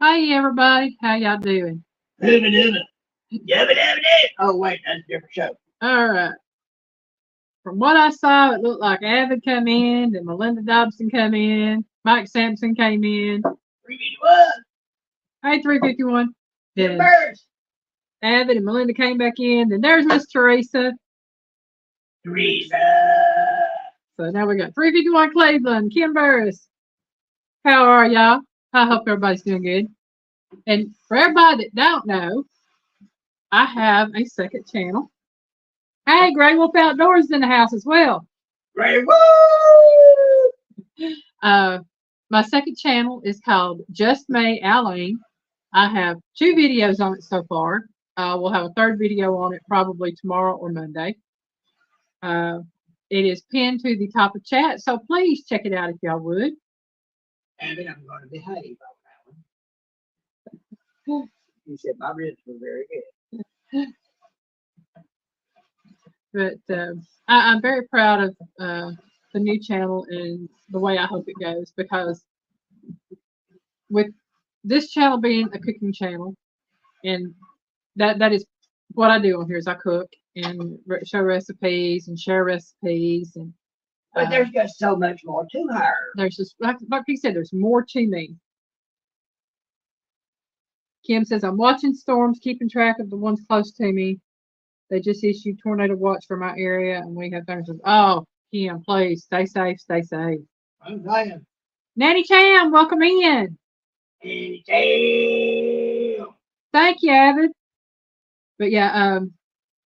Hey everybody, how y'all doing? Hooba dooba. Yabba dabba doo. Oh, wait, that's a different show. All right. From what I saw, it looked like Avid come in, then Melinda Dobson come in, Mike Sampson came in. 351. Hey, 351. Get Then birds. Avid and Melinda came back in. Then there's Miss Teresa. Teresa. So now we got 351 Cleveland, Kim Burris. How are y'all? I hope everybody's doing good. And for everybody that don't know, I have a second channel. Hey, Grey Wolf Outdoors is in the house as well. Grey Wolf. My second channel is called Just May Alene. I have 2 videos on it so far. We'll have a third video on it probably tomorrow or Monday. It is pinned to the top of chat, so please check it out if y'all would. And then I'm going to behave on that one. He said my ribs were very good. But I'm very proud of the new channel and the way I hope it goes, because with this channel being a cooking channel, and that is what I do on here, is I cook and show recipes and share recipes, and But there's just so much more to her. there's just, like he said, there's more to me. Kim says, I'm watching storms, keeping track of the ones close to me. They just issued tornado watch for my area, and we have thunderstorms. Oh, Kim, please stay safe, stay safe. I'm saying. Nanny Cham, welcome in. Damn. Thank you, Avid. But yeah,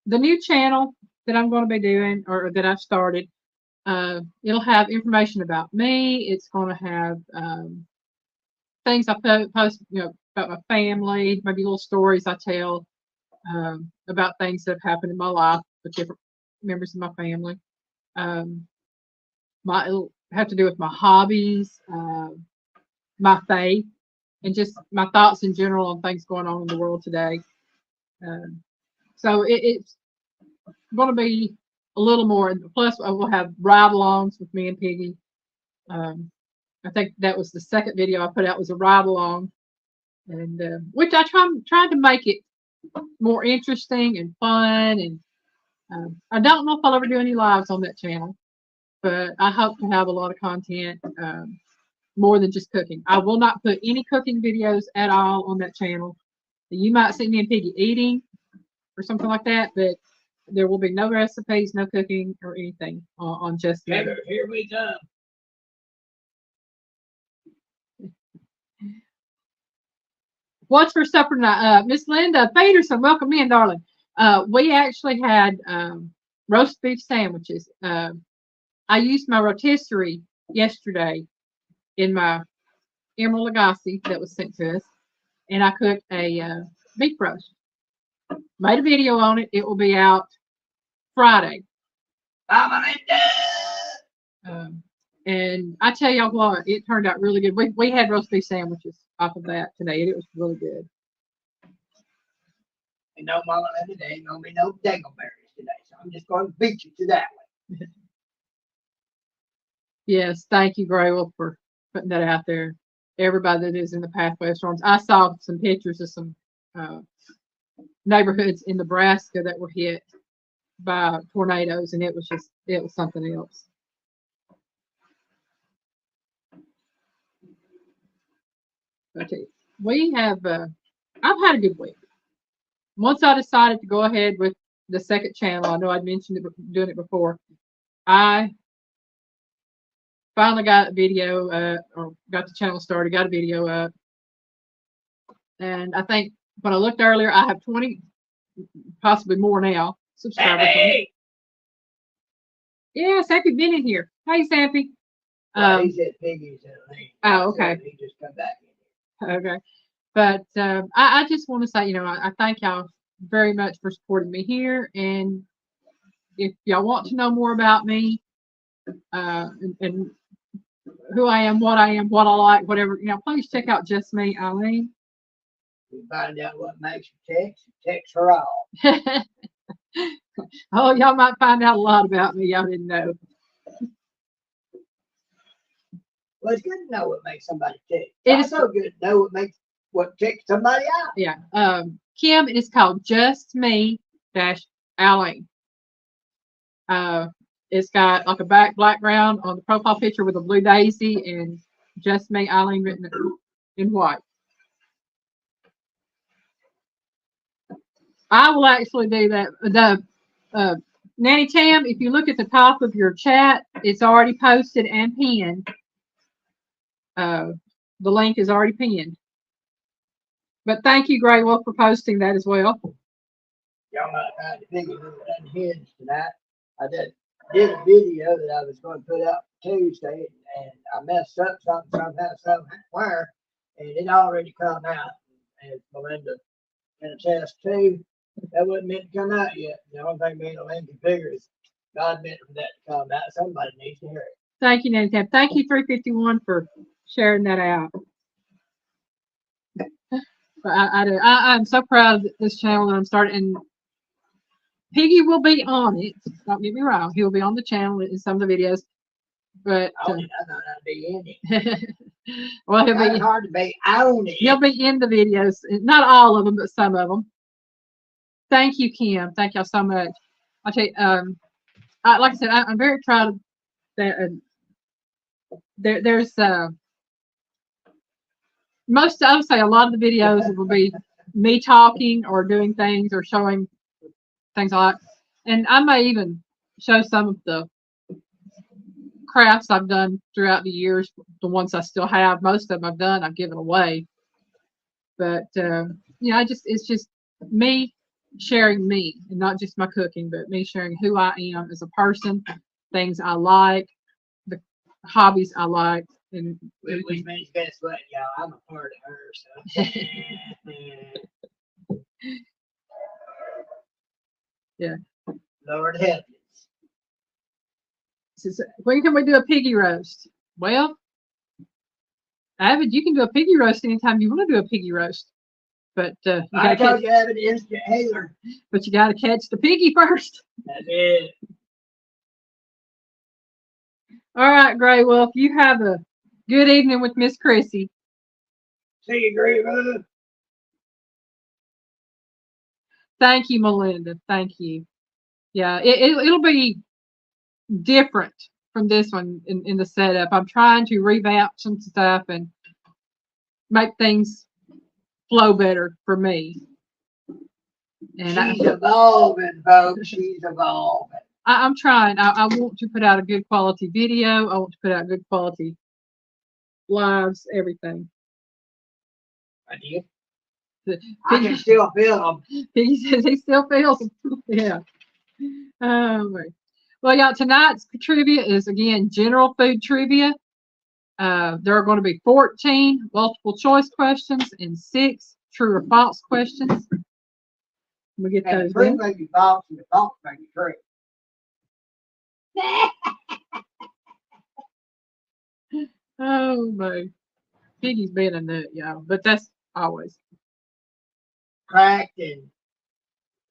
the new channel that I'm going to be doing, or that I've started, it'll have information about me. It's going to have things I post, about my family, maybe little stories I tell about things that have happened in my life with different members of my family. It'll have to do with my hobbies, my faith, and just my thoughts in general on things going on in the world today. So it's going to be a little more. Plus, we'll have ride-alongs with me and Piggy. I think that was the second video I put out, was a ride-along, and which I tried to make it more interesting and fun. And I don't know if I'll ever do any lives on that channel, but I hope to have a lot of content, more than just cooking. I will not put any cooking videos at all on that channel. You might see me and Piggy eating or something like that, but there will be no recipes, no cooking, or anything on Just Me. Here we come. What's for supper tonight? Miss Linda Peterson, welcome in, darling. We actually had roast beef sandwiches. I used my rotisserie yesterday in my Emerald Lagasse that was sent to us, and I cooked a beef roast. Made a video on it. It will be out Friday. Mama Linda. And I tell y'all what, it turned out really good. We had roast beef sandwiches off of that today, and it was really good. And no, Mama Linda, there ain't gonna be no dangleberries today, so I'm just going to beat you to that one. Yes, thank you, Grey Wolf, for putting that out there. Everybody that is in the pathway of storms. I saw some pictures of some neighborhoods in Nebraska that were hit by tornadoes, and it was something else. Okay, we have I've had a good week. Once I decided to go ahead with the second channel, I know I'd mentioned doing it before. I finally got a video or got the channel started, got a video up, and I think when I looked earlier, I have 20, possibly more now, subscribers. Hey. Yeah, Sappy been in here. Hey, Sappy. He said Piggy's in late. Oh, okay. So he just come back in. Okay. But I just want to say, I thank y'all very much for supporting me here. And if y'all want to know more about me and who I am, what I like, whatever, please check out Just Me, Eileen. We find out what makes you text her all. Oh, y'all might find out a lot about me y'all didn't know. Well, it's good to know what makes somebody tick. It's so good to know what kicked somebody out. Yeah. Kim, it's called Just Me Dash Allie. It's got like a background on the profile picture with a blue daisy and Just Me Eileen written in white. I will actually do that. The Nanny Tam, if you look at the top of your chat, it's already posted and pinned. The link is already pinned. But thank you, Grey Wolf, for posting that as well. Y'all might find it big and unhinged tonight. I did a video that I was going to put up Tuesday, and I messed up somewhere, and it already come out. And Melinda can attest too. That wasn't meant to come out yet. The only thing being a lengthy figure is God meant for that to come out. Somebody needs to hear it. Thank you, Nanny Tam. Thank you, 351, for sharing that out. But I'm so proud of this channel that I'm starting. And Piggy will be on it. Don't get me wrong. He'll be on the channel in some of the videos. But I thought I'd be in it. well, he'll be hard to be on it. He'll be in the videos. Not all of them, but some of them. Thank you, Kim. Thank y'all so much. I'll tell you, like I said, I'm very proud of that. There's most, I would say, a lot of the videos will be me talking or doing things or showing things I like. And I may even show some of the crafts I've done throughout the years, the ones I still have. Most of them I've done, I've given away. But it's just me sharing me, and not just my cooking, but me sharing who I am as a person, things I like, the hobbies I like, and which means guess what, y'all? I'm a part of her, so yeah. Lord help us. Says, when can we do a piggy roast? Well, Avid, you can do a piggy roast anytime you want to do a piggy roast. But I told you Avid is the hater. But you got to catch the piggy first. That's it. All right, Grey Wolf, you have a good evening with Miss Chrissy. See you, Grey Wolf. Thank you, Melinda. Thank you. Yeah, it'll be different from this one in the setup. I'm trying to revamp some stuff and make things flow better for me. And she's evolving, folks. She's evolving. I'm trying. I want to put out a good quality video. I want to put out good quality lives, everything. I did. I can still feel them. He says he still feels them. Yeah. Well, y'all, tonight's trivia is, again, general food trivia. There are going to be 14 multiple choice questions and 6 true or false questions. We get and those. The true may be false and the false may be true. Oh, my. Piggy's being a nut, y'all. But that's always. Cracked and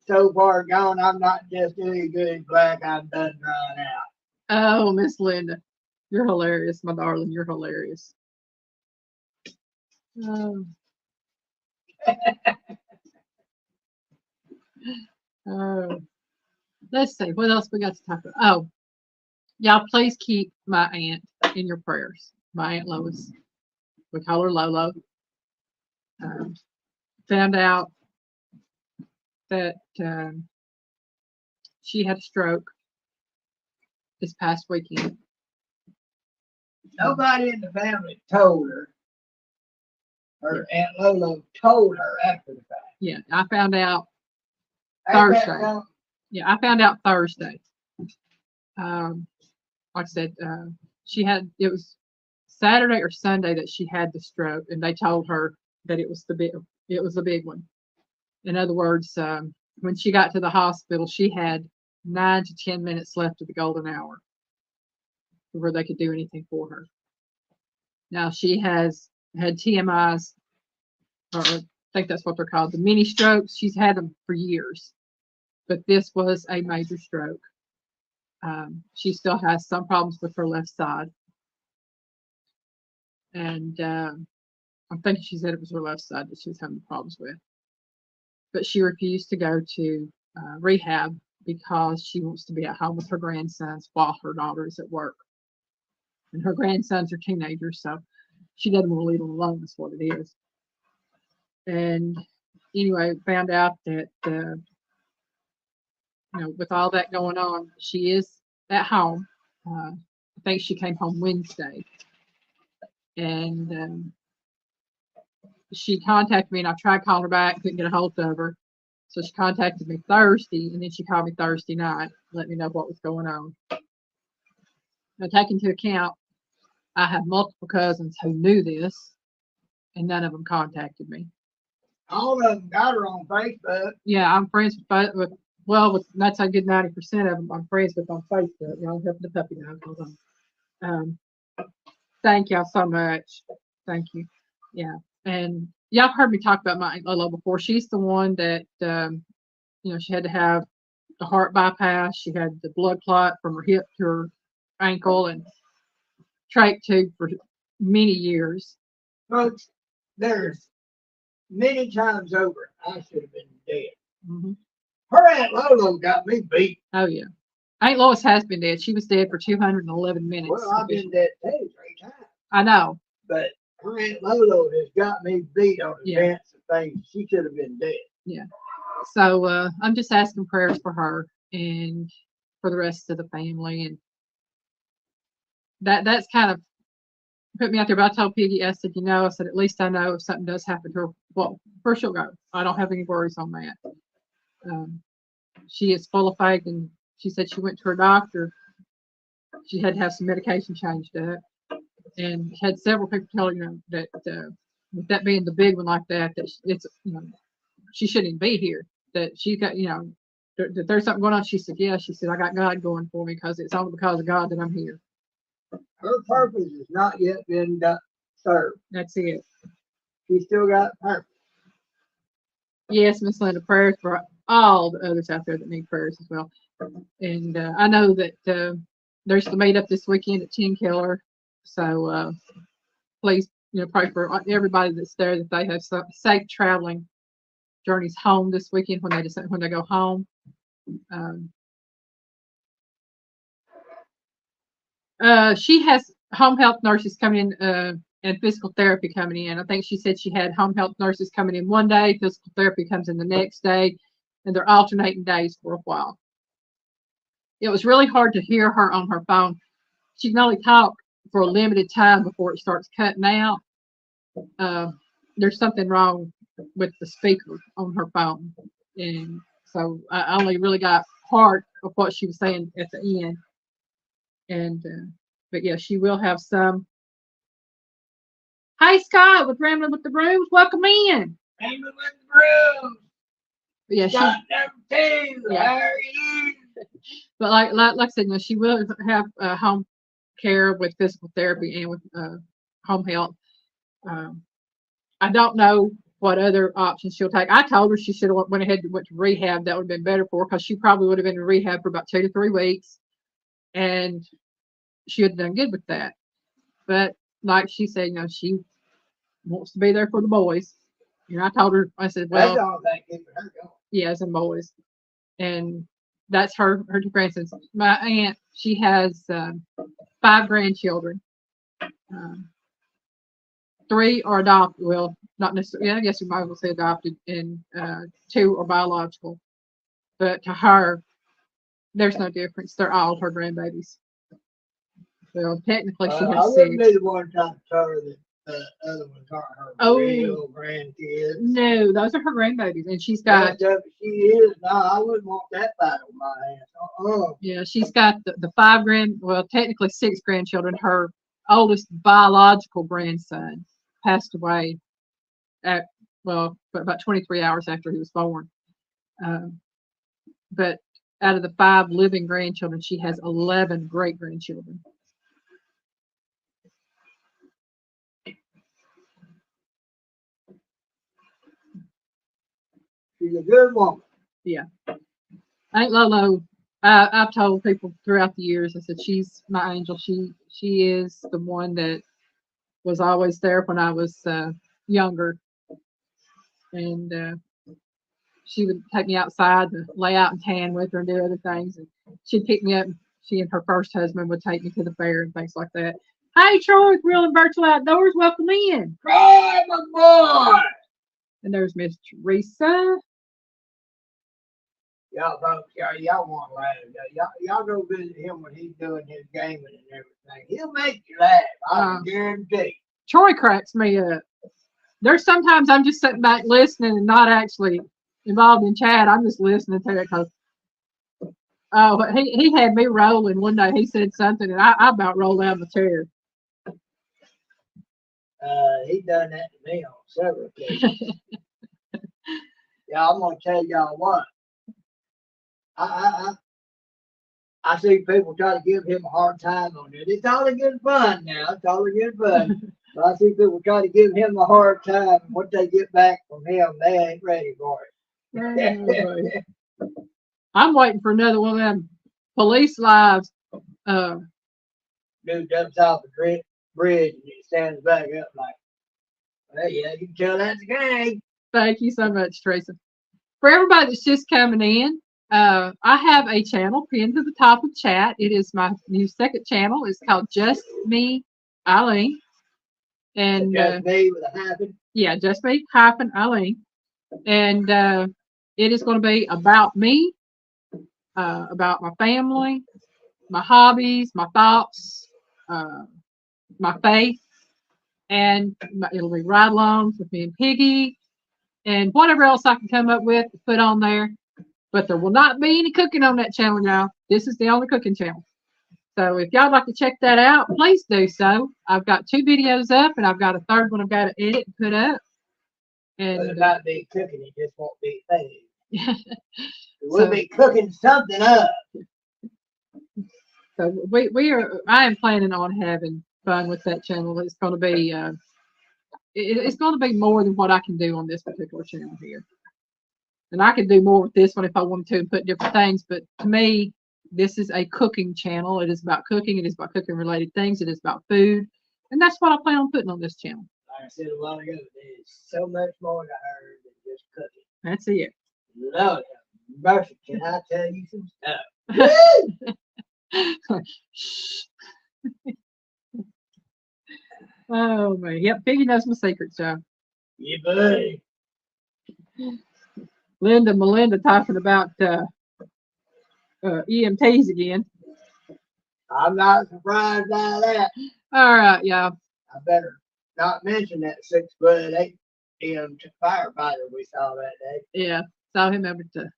so far gone, I'm not just doing good black, I'm done drying out. Oh, Miss Linda. You're hilarious, my darling. You're hilarious. Oh. Oh. Let's see. What else we got to talk about? Oh, y'all, please keep my aunt in your prayers. My Aunt Lois. We call her Lolo. Found out that she had a stroke this past weekend. Nobody in the family told her. Her Aunt Lolo told her after the fact. Yeah, I found out Thursday. Yeah, I found out Thursday. Like I said, it was Saturday or Sunday that she had the stroke, and they told her that it was a big one. In other words, when she got to the hospital, she had 9 to 10 minutes left of the golden hour before they could do anything for her. Now she has had TMIs, or I think that's what they're called, the mini strokes. She's had them for years, but this was a major stroke. She still has some problems with her left side. And I'm thinking she said it was her left side that she was having problems with. But she refused to go to rehab because she wants to be at home with her grandsons while her daughter is at work. And her grandsons are teenagers, so she doesn't want to leave them alone. That's what it is. And anyway, found out that with all that going on, she is at home. I think she came home Wednesday, and she contacted me, and I tried calling her back, couldn't get a hold of her. So she contacted me Thursday, and then she called me Thursday night, let me know what was going on. Now, take into account, I have multiple cousins who knew this, and none of them contacted me. All of them got her on Facebook. Yeah, I'm friends with that's a good 90% of them I'm friends with on Facebook. Y'all help the puppy dog. Hold on. Thank y'all so much. Thank you. Yeah, and y'all heard me talk about my Aunt Lolo before. She's the one that she had to have the heart bypass. She had the blood clot from her hip to her ankle and trach tube for many years. Folks, there's many times over, I should have been dead. Mm-hmm. Her Aunt Lolo got me beat. Oh, yeah. Aunt Lois has been dead. She was dead for 211 minutes. Well, I've been dead too 3 times. I know. But her Aunt Lolo has got me beat on advance of things. She should have been dead. Yeah. So I'm just asking prayers for her and for the rest of the family. And that's kind of put me out there. But I told Piggy, I said, I said, at least I know if something does happen to her, well, first she'll go. I don't have any worries on that. She is full of faith, and she said she went to her doctor. She had to have some medication changed up, and had several people tell her, that with that being the big one like that it's she shouldn't even be here. That she got that there's something going on. She said, yeah. She said, I got God going for me because it's only because of God that I'm here. Her purpose has not yet been served. That's it. She still got purpose. Yes, Miss Linda, prayers for all the others out there that need prayers as well. And I know that there's the meetup this weekend at Chin Killer. So please, pray for everybody that's there, that they have safe traveling journeys home this weekend when they go home. She has home health nurses coming in and physical therapy coming in. I think she said she had home health nurses coming in one day, physical therapy comes in the next day, and they're alternating days for a while. It was really hard to hear her on her phone. She can only talk for a limited time before it starts cutting out. There's something wrong with the speaker on her phone. And so I only really got part of what she was saying at the end. And, but yeah, she will have some. Hey, Scott, with Rambling with the Brooms, welcome in. Rambling with the Brooms. Yeah, Scott number 2, yeah. How are you? But like I said, she will have home care with physical therapy and with home health. I don't know what other options she'll take. I told her she should have went ahead and went to rehab. That would have been better for her because she probably would have been in rehab for about 2 to 3 weeks, and she would have done good with that. But like she said, she wants to be there for the boys. I told her, I said, well, that's all that keeping her going. Yes, and boys, and that's her two grandsons. My aunt, she has 5 grandchildren. 3 are adopted. Well, not necessarily. I guess you might as well say adopted, and 2 are biological. But to her, there's no difference. They're all her grandbabies. Well, technically, she has 6. I wouldn't be the one trying to tell her that the other ones aren't her real grandkids. No, those are her grandbabies, and she's got. She is. No, I wouldn't want that back on my ass. Yeah, she's got the 5 technically 6 grandchildren. Her oldest biological grandson passed away about 23 hours after he was born. But out of the 5 living grandchildren, she has 11 great grandchildren. She's a good woman. Yeah. Aunt Lolo, I've told people throughout the years, I said, she's my angel. She is the one that was always there when I was younger, and she would take me outside to lay out and tan with her and do other things. And she'd pick me up. And she and her first husband would take me to the fair and things like that. Hey, Troy, with Real and Virtual Outdoors, welcome in. Hey, my boy! And there's Miss Teresa. Y'all folks, y'all want to laugh. Y'all go visit him when he's doing his gaming and everything. He'll make you laugh. I guarantee. Troy cracks me up. There's sometimes I'm just sitting back listening and not actually involved in chat. I'm just listening to it because he had me rolling one day. He said something and I about rolled out of the chair. He done that to me on several occasions. Yeah, I'm gonna tell y'all what. I see people try to give him a hard time on it. It's all in good fun now. It's all in good fun. But I see people try to give him a hard time, and what they get back from him, they ain't ready for it. I'm waiting for another one of them police lives. Dude jumps off the bridge and he stands back up like, well, yeah, you can tell that's a gang. Thank you so much, Teresa. For everybody that's just coming in, I have a channel pinned to the top of chat. It is my new second channel. It's called Just Me, Eileen. And Just me with a hyphen? Yeah, Just Me, hyphen, Eileen. And it is going to be about me, about my family, my hobbies, my thoughts, my faith, and it'll be ride-alongs with me and Piggy, and whatever else I can come up with to put on there. But there will not be any cooking on that channel, y'all. This is the only cooking channel. So if y'all like to check that out, please do so. I've got 2 videos up, and I've got a third one I've got to edit and put up. And but it might be cooking, it just won't be food. We'll be cooking something up. So I am planning on having fun with that channel. It's going to be it's going to be more than what I can do on this particular channel here. And I could do more with this one if I wanted to and put different things. But to me, this is a cooking channel. It is about cooking. It is about cooking related things. It is about food. And that's what I plan on putting on this channel. Like I said a while ago, there's so much more to her than just cooking. That's it. Lord have mercy, can I tell you some stuff? Oh man, yep. Piggy knows my secrets, y'all. Yeah, buddy. Melinda talking about EMTs again. I'm not surprised by that. All right, y'all. I better not mention that 6'8" firefighter we saw that day. Yeah, saw him over to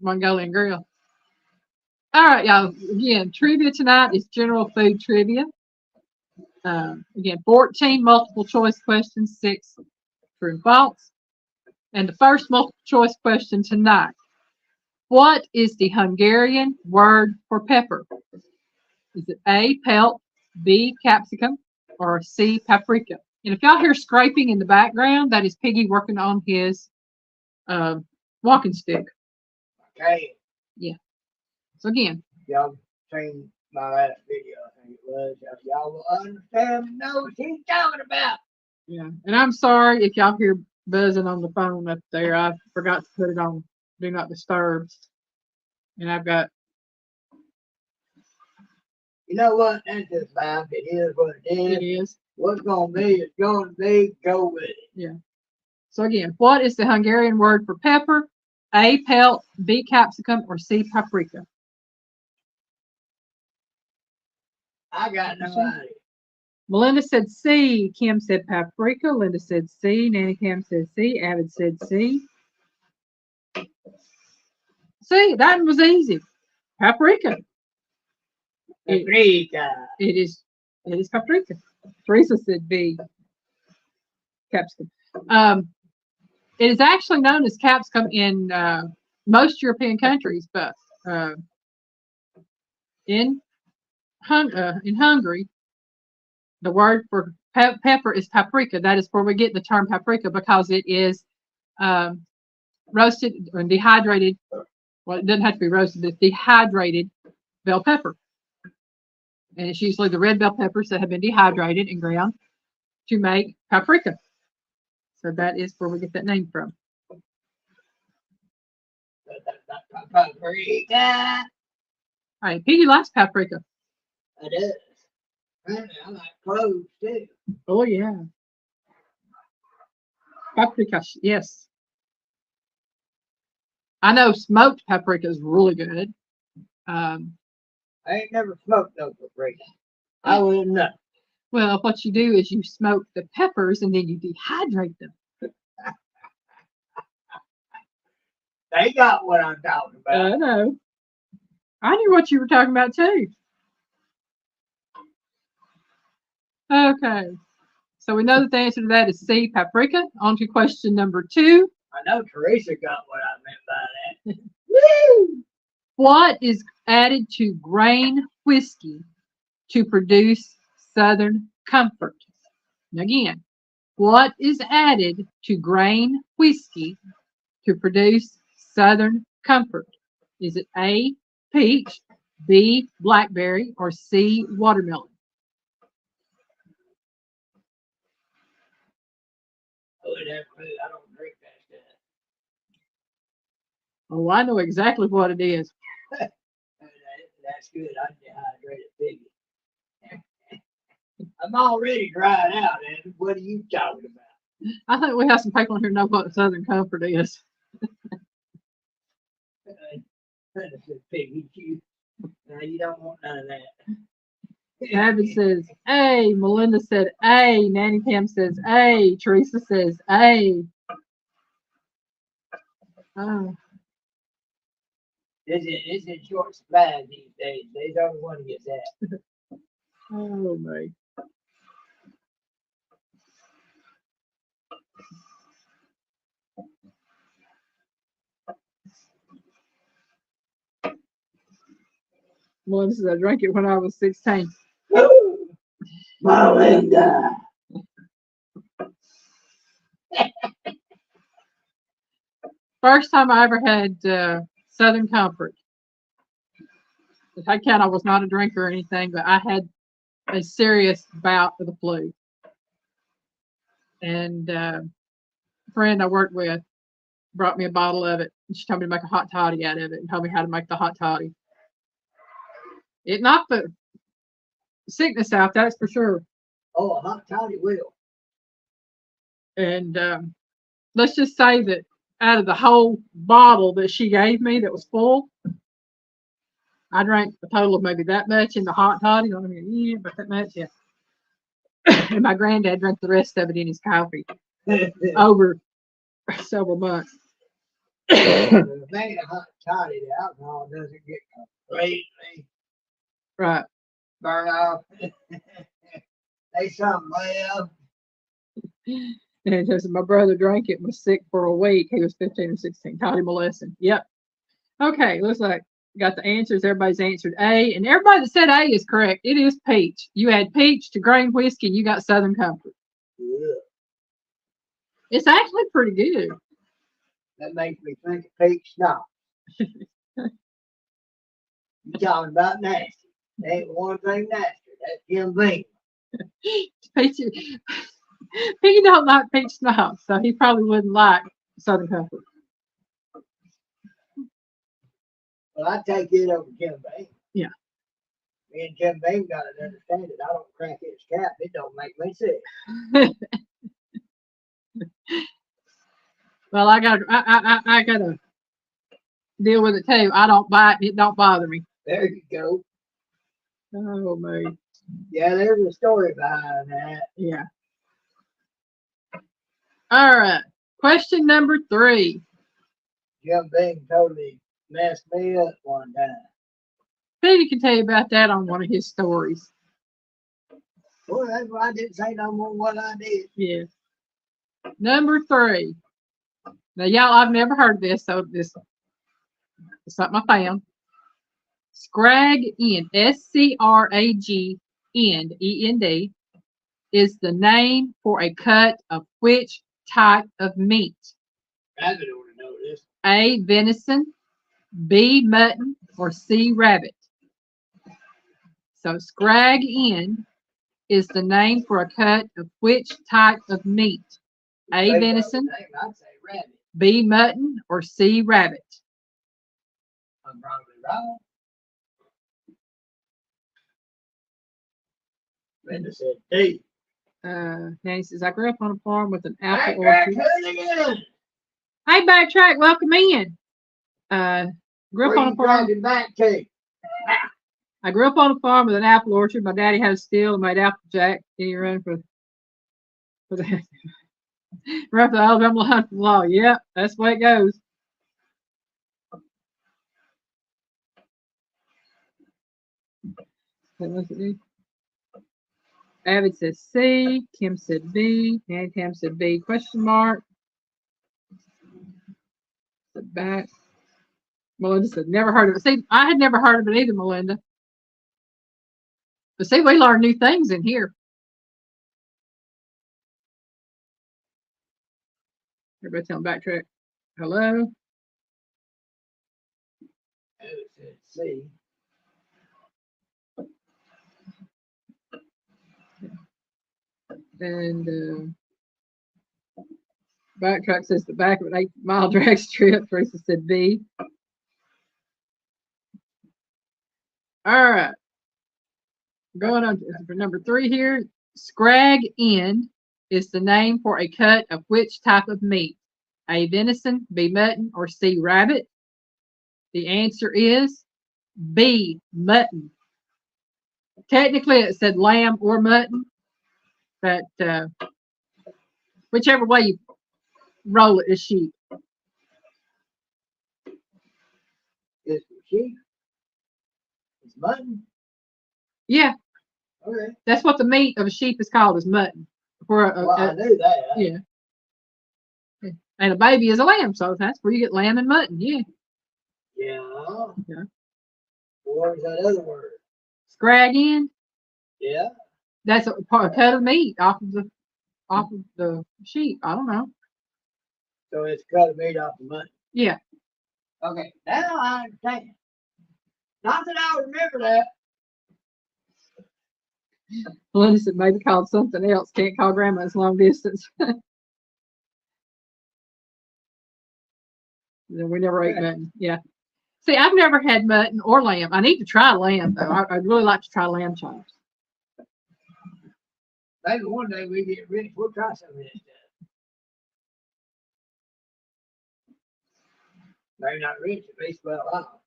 Mongolian Grill. All right, y'all. Again, trivia tonight is general food trivia. Again, 14 multiple choice questions, 6 true and false. And the first multiple choice question tonight. What is the Hungarian word for pepper? Is it A, pelt, B, capsicum, or C, paprika? And if y'all hear scraping in the background, that is Piggy working on his walking stick. Okay. Yeah. So again. Y'all seen my last video, I think it was. Y'all will understand and know what he's talking about. Yeah. And I'm sorry if y'all hear buzzing on the phone up there. I forgot to put it on Do Not Disturb. And I've got. You know what? That's just fine. It is what it is. It is. What's going to be is going to be. Go with it. Yeah. So again, what is the Hungarian word for pepper? A, pelt, B, capsicum, or C, paprika? I got no idea. Melinda said C. Kim said paprika. Linda said C. Nanny Cam said C. Avid said C. See, that was easy. Paprika. Paprika. It is paprika. Teresa said B. Capsicum. It is actually known as capsicum in most European countries, but in Hungary, the word for pepper is paprika. That is where we get the term paprika, because it is roasted and dehydrated. Well, it doesn't have to be roasted. It's dehydrated bell pepper. And it's usually the red bell peppers that have been dehydrated and ground to make paprika. So that is where we get that name from. Paprika. All right, Piggy likes paprika. It is. Apparently, I like cloves too. Oh yeah, paprika. Yes, I know smoked paprika is really good. Um, I ain't never smoked no paprika. I wouldn't know. well, what you do is you smoke the peppers and then you dehydrate them. They got what I'm talking about. I know. I knew what you were talking about too. Okay. So we know that the answer to that is C, paprika. On to question number 2. I know Teresa got what I meant by that. Woo! What is added to grain whiskey to produce Southern Comfort? And again, what is added to grain whiskey to produce Southern Comfort? Is it A, peach, B, blackberry, or C, watermelon? Oh, that food, I don't drink that stuff. Oh, I know exactly what it is. That's good. I dehydrated piggy. I'm already dried out, and what are you talking about? I think we have some people in here know what Southern Comfort is. Piggy juice. No, you don't want none of that. David says A. Melinda said A. Nanny Pam says A. Teresa says A. Oh, It's in short supply these days. They don't want to get that. oh my. Melinda says I drank it when I was 16. Melinda. First time I ever had Southern Comfort. If I count, I was not a drinker or anything, but I had a serious bout of the flu. And a friend I worked with brought me a bottle of it. And she told me to make a hot toddy out of it and told me how to make the hot toddy. It knocked the sickness out, that's for sure. Oh, a hot toddy will. And let's just say that out of the whole bottle that she gave me that was full, I drank a total of maybe that much in the hot toddy. I mean, yeah, but that much, yeah. And my granddad drank the rest of it in his coffee over several months. The thing of hot toddy, the alcohol doesn't get completely Right. burn off. They something well. And just my brother drank it and was sick for a week. He was 15 or 16. Toddy molesting. Yep. Okay, looks like got the answers. Everybody's answered A, and everybody that said A is correct. It is peach. You add peach to grain whiskey, and you got Southern Comfort. Yeah. It's actually pretty good. That makes me think of peach schnapps. You talking about nasty? There ain't one thing nasty. That's Jim Beam. Peach. He don't like peach schnapps, so he probably wouldn't like Southern Comfort. Well, I take it over Jim Beam. Yeah. Me and Jim Beam got to understand it. I don't crack his cap. It don't make me sick. Well, I gotta deal with it too. I don't bite. It don't bother me. There you go. Oh man. Yeah, there's a story behind that. Yeah. All right. Question number 3. Jim Beam totally messed me up one time. Peggy can tell you about that on one of his stories. Well, that's why I didn't say no more what I did. Yeah. Number 3. Now, y'all, I've never heard of this, so this is something I found. Scrag End, SCRAGEND, is the name for a cut of which type of meat? Rabbit ought to know this. A, venison, B, mutton, or C, rabbit. So scrag end is the name for a cut of which type of meat? A, venison, I'd say rabbit. B, mutton, or C, rabbit? I'm probably right. Linda said D. Nancy says, I grew up on a farm with an apple Backtrack orchard. again. Hey, backtrack, welcome in. Grew up on a farm. Back to? I grew up on a farm with an apple orchard. My daddy had a still and made apple jack. Then he ran for the ran for the Alabama line from law. Yep, that's the way it goes. Avid says C. Kim said B. Nanny Tam said B. Question mark. The back. Melinda said never heard of it. See, I had never heard of it either, Melinda. But see, we learn new things in here. Everybody tell them backtrack. Hello. Avid said C. And backtrack says the back of an 8-mile drag strip. Teresa said B. All right. Going on for number 3 here. Scrag end is the name for a cut of which type of meat? A, venison, B, mutton, or C, rabbit? The answer is B, mutton. Technically, it said lamb or mutton, but whichever way you roll it is sheep. Is sheep? It's mutton? Yeah. Okay. That's what the meat of a sheep is called, is mutton. I knew that. Yeah. And a baby is a lamb, so that's where you get lamb and mutton. Yeah. Yeah. Yeah. What was that other word? Scrag end. Yeah. That's a cut of meat off of the sheep. I don't know. So it's cut of meat off the mutton. Yeah. Okay. Now I understand. Not that I remember that. Melinda said maybe called something else. Can't call grandma's long distance. We never ate mutton. Yeah. See, I've never had mutton or lamb. I need to try lamb though. I'd really like to try lamb chops. Maybe one day we get rich, we'll try some of this stuff. Maybe not rich, at least well off.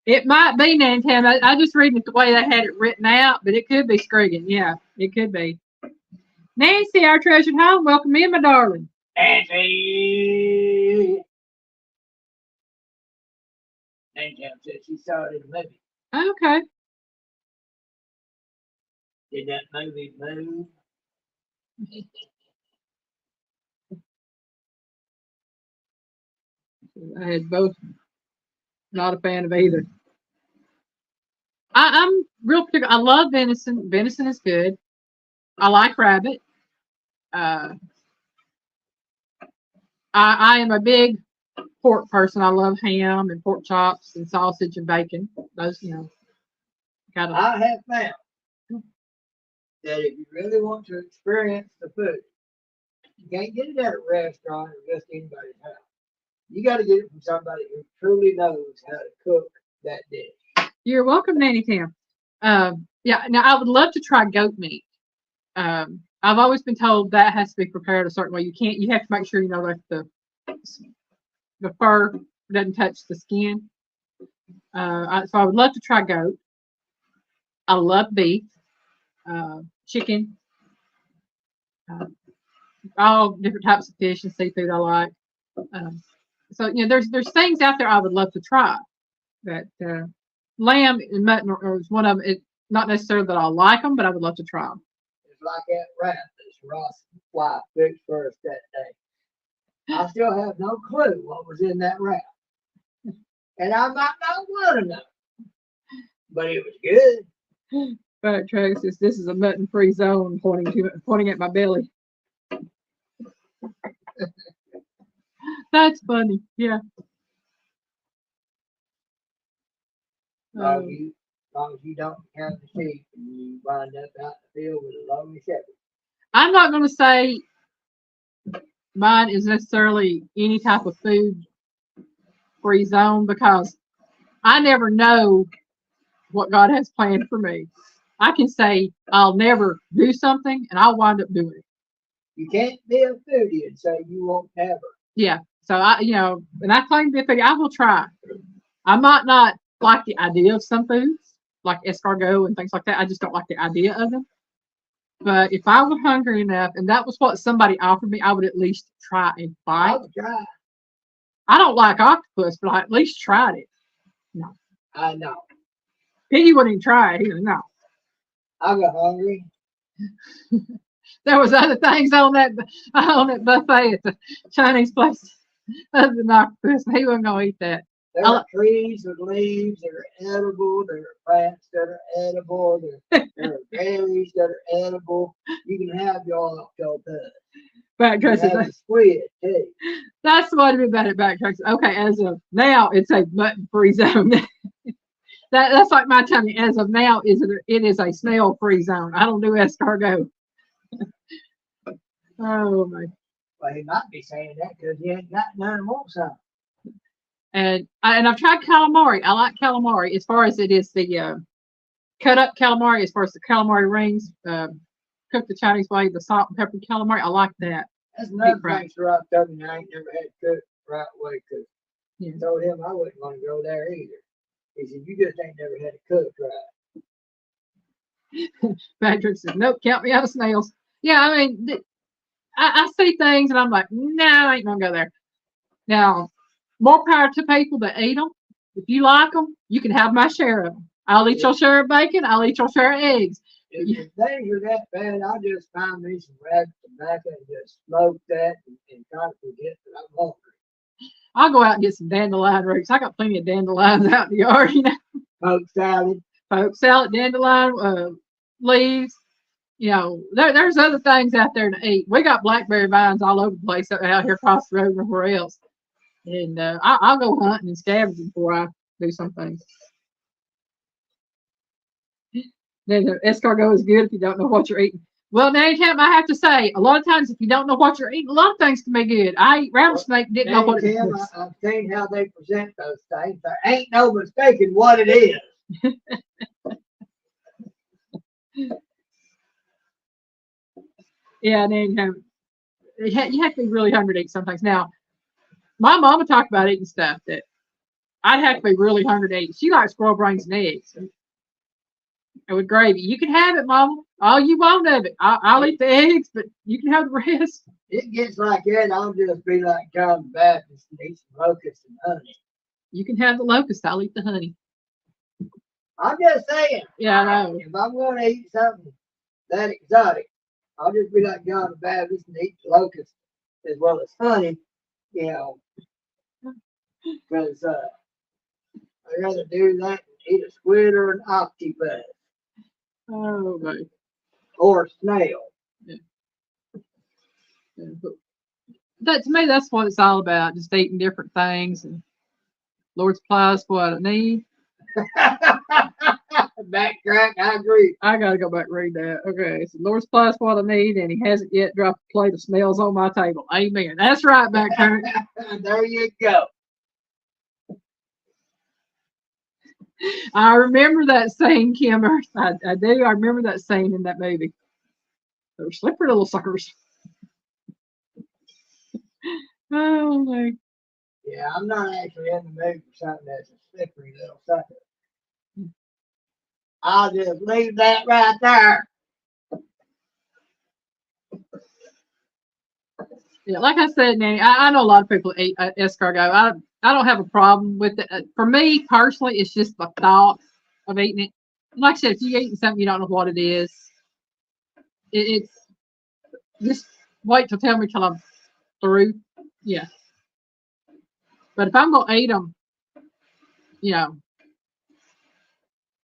It might be Nantam. I just reading it the way they had it written out, but it could be Scregan. Yeah, it could be. Nancy, our treasured home, welcome in, my darling. Nancy. Nancy said she saw it in the movie. Okay. Did that movie move? I had both. Not a fan of either. I'm real particular. I love venison. Venison is good. I like rabbit. I am a big pork person. I love ham and pork chops and sausage and bacon. Those, kind of. I have found that if you really want to experience the food, you can't get it at a restaurant or just anybody's house. You got to get it from somebody who truly knows how to cook that dish. You're welcome, Nanny Tam. Yeah, now I would love to try goat meat. I've always been told that has to be prepared a certain way. You have to make sure that the fur doesn't touch the skin. So I would love to try goat. I love beef, chicken, all different types of fish and seafood I like. So there's things out there I would love to try. That lamb and mutton is one of them. It's not necessarily that I like them, but I would love to try them. It's like that rat that Ross wife fixed for us that day. I still have no clue what was in that rat. And I might not want to know. But it was good. Backtrack says this is a mutton-free zone, pointing at my belly. That's funny. Yeah. As long as you don't count the sheep and you wind up out in the field with a lonely shepherd. I'm not going to say mine is necessarily any type of food free zone because I never know what God has planned for me. I can say I'll never do something and I'll wind up doing it. You can't be a foodie and say you won't never. Yeah. So and I claim to be a foodie. I will try. I might not like the idea of some foods, like escargot and things like that. I just don't like the idea of them. But if I were hungry enough and that was what somebody offered me, I would at least try and I bite. would try. I don't like octopus, but I at least tried it. No. I know. He wouldn't even try it. He was no. I got hungry. There was other things on that buffet at the Chinese place other than octopus, and he wasn't gonna eat that. There are trees with leaves that are edible. There are plants that are edible. There are berries that are edible. You can have your octopus. Back You can country. have the squid too. That's what it'd be better back country. Okay, as of now, it's a mutton free zone. That's like my tummy. As of now, it is a snail free zone. I don't do escargot. Oh my! Well, he might be saying that because he ain't got none more some. And I've tried calamari. I like calamari as far as it is the cut up calamari. As far as the calamari rings, cooked the Chinese way, the salt and pepper calamari. I like that. That's another thing, sir. I told him I ain't never had cooked right way cooked. Yeah. I told him I wouldn't want to go there either. He said, "You just ain't never had it cooked right." Patrick said, "Nope, count me out of snails." Yeah, I mean, I see things and I'm like, no, I ain't gonna go there. Now, more power to people that eat them. If you like them, you can have my share of them. I'll eat your share of bacon. I'll eat your share of eggs. If things are that bad, I'll just find me some rabbit tobacco and just smoke that and try to forget that I'm hungry. I'll go out and get some dandelion roots. I got plenty of dandelions out in the yard, Poke salad, dandelion leaves. There's other things out there to eat. We got blackberry vines all over the place out here across the road and everywhere else. And I'll go hunting and scavenging before I do some things. Then the escargot is good if you don't know what you're eating. Well, now I have to say, a lot of times if you don't know what you're eating, a lot of things can be good. I eat rattlesnake, didn't know what it was. I've seen how they present those things. There ain't no mistaking what it is. Yeah, and then you have to be really hungry to eat sometimes. Now, my mama talked about eating stuff that I'd have to be really hungry to eat. She likes squirrel brains and eggs and with gravy. You can have it, mama. All you want of it. I'll eat the eggs, but you can have the rest. It gets like that, I'll just be like John the Baptist and eat some locusts and honey. You can have the locust. I'll eat the honey. I'm just saying. Yeah, I know. If I'm going to eat something that exotic, I'll just be like John the Baptist and eat the locust as well as honey, because I'd rather do that than eat a squid or an octopus. Oh, my. Or a snail. Yeah. But to me, that's what it's all about, just eating different things. And Lord supplies what I need. Backtrack, I agree. I got to go back and read that. Okay, so Lord supplies what I need, and he hasn't yet dropped a plate of snails on my table. Amen. That's right, backtrack. There you go. I remember that scene, Kimber. I do. I remember that scene in that movie. They're slippery little suckers. Oh my. Yeah, I'm not actually in the mood for something that's a slippery little sucker. I'll just leave that right there. Yeah, like I said, Nanny, I know a lot of people eat escargot. I don't have a problem with it. For me personally, it's just the thought of eating it. And like I said, if you're eating something you don't know what it is, it's just wait to tell me till I'm through. Yeah. But if I'm gonna eat them,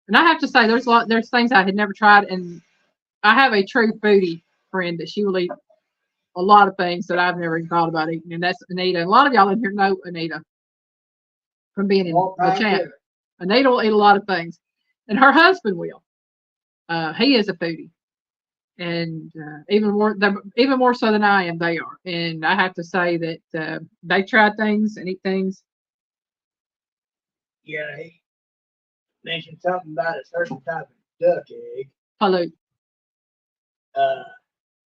and I have to say there's things I had never tried, and I have a true foodie friend that she will eat a lot of things that I've never even thought about eating, and that's Anita. And a lot of y'all in here know Anita from being in the chat. Anita will eat a lot of things, and her husband will. He is a foodie, and even more so than I am. They are, and I have to say that they try things and eat things. Yeah, he mentioned something about a certain type of duck egg. Balut Uh,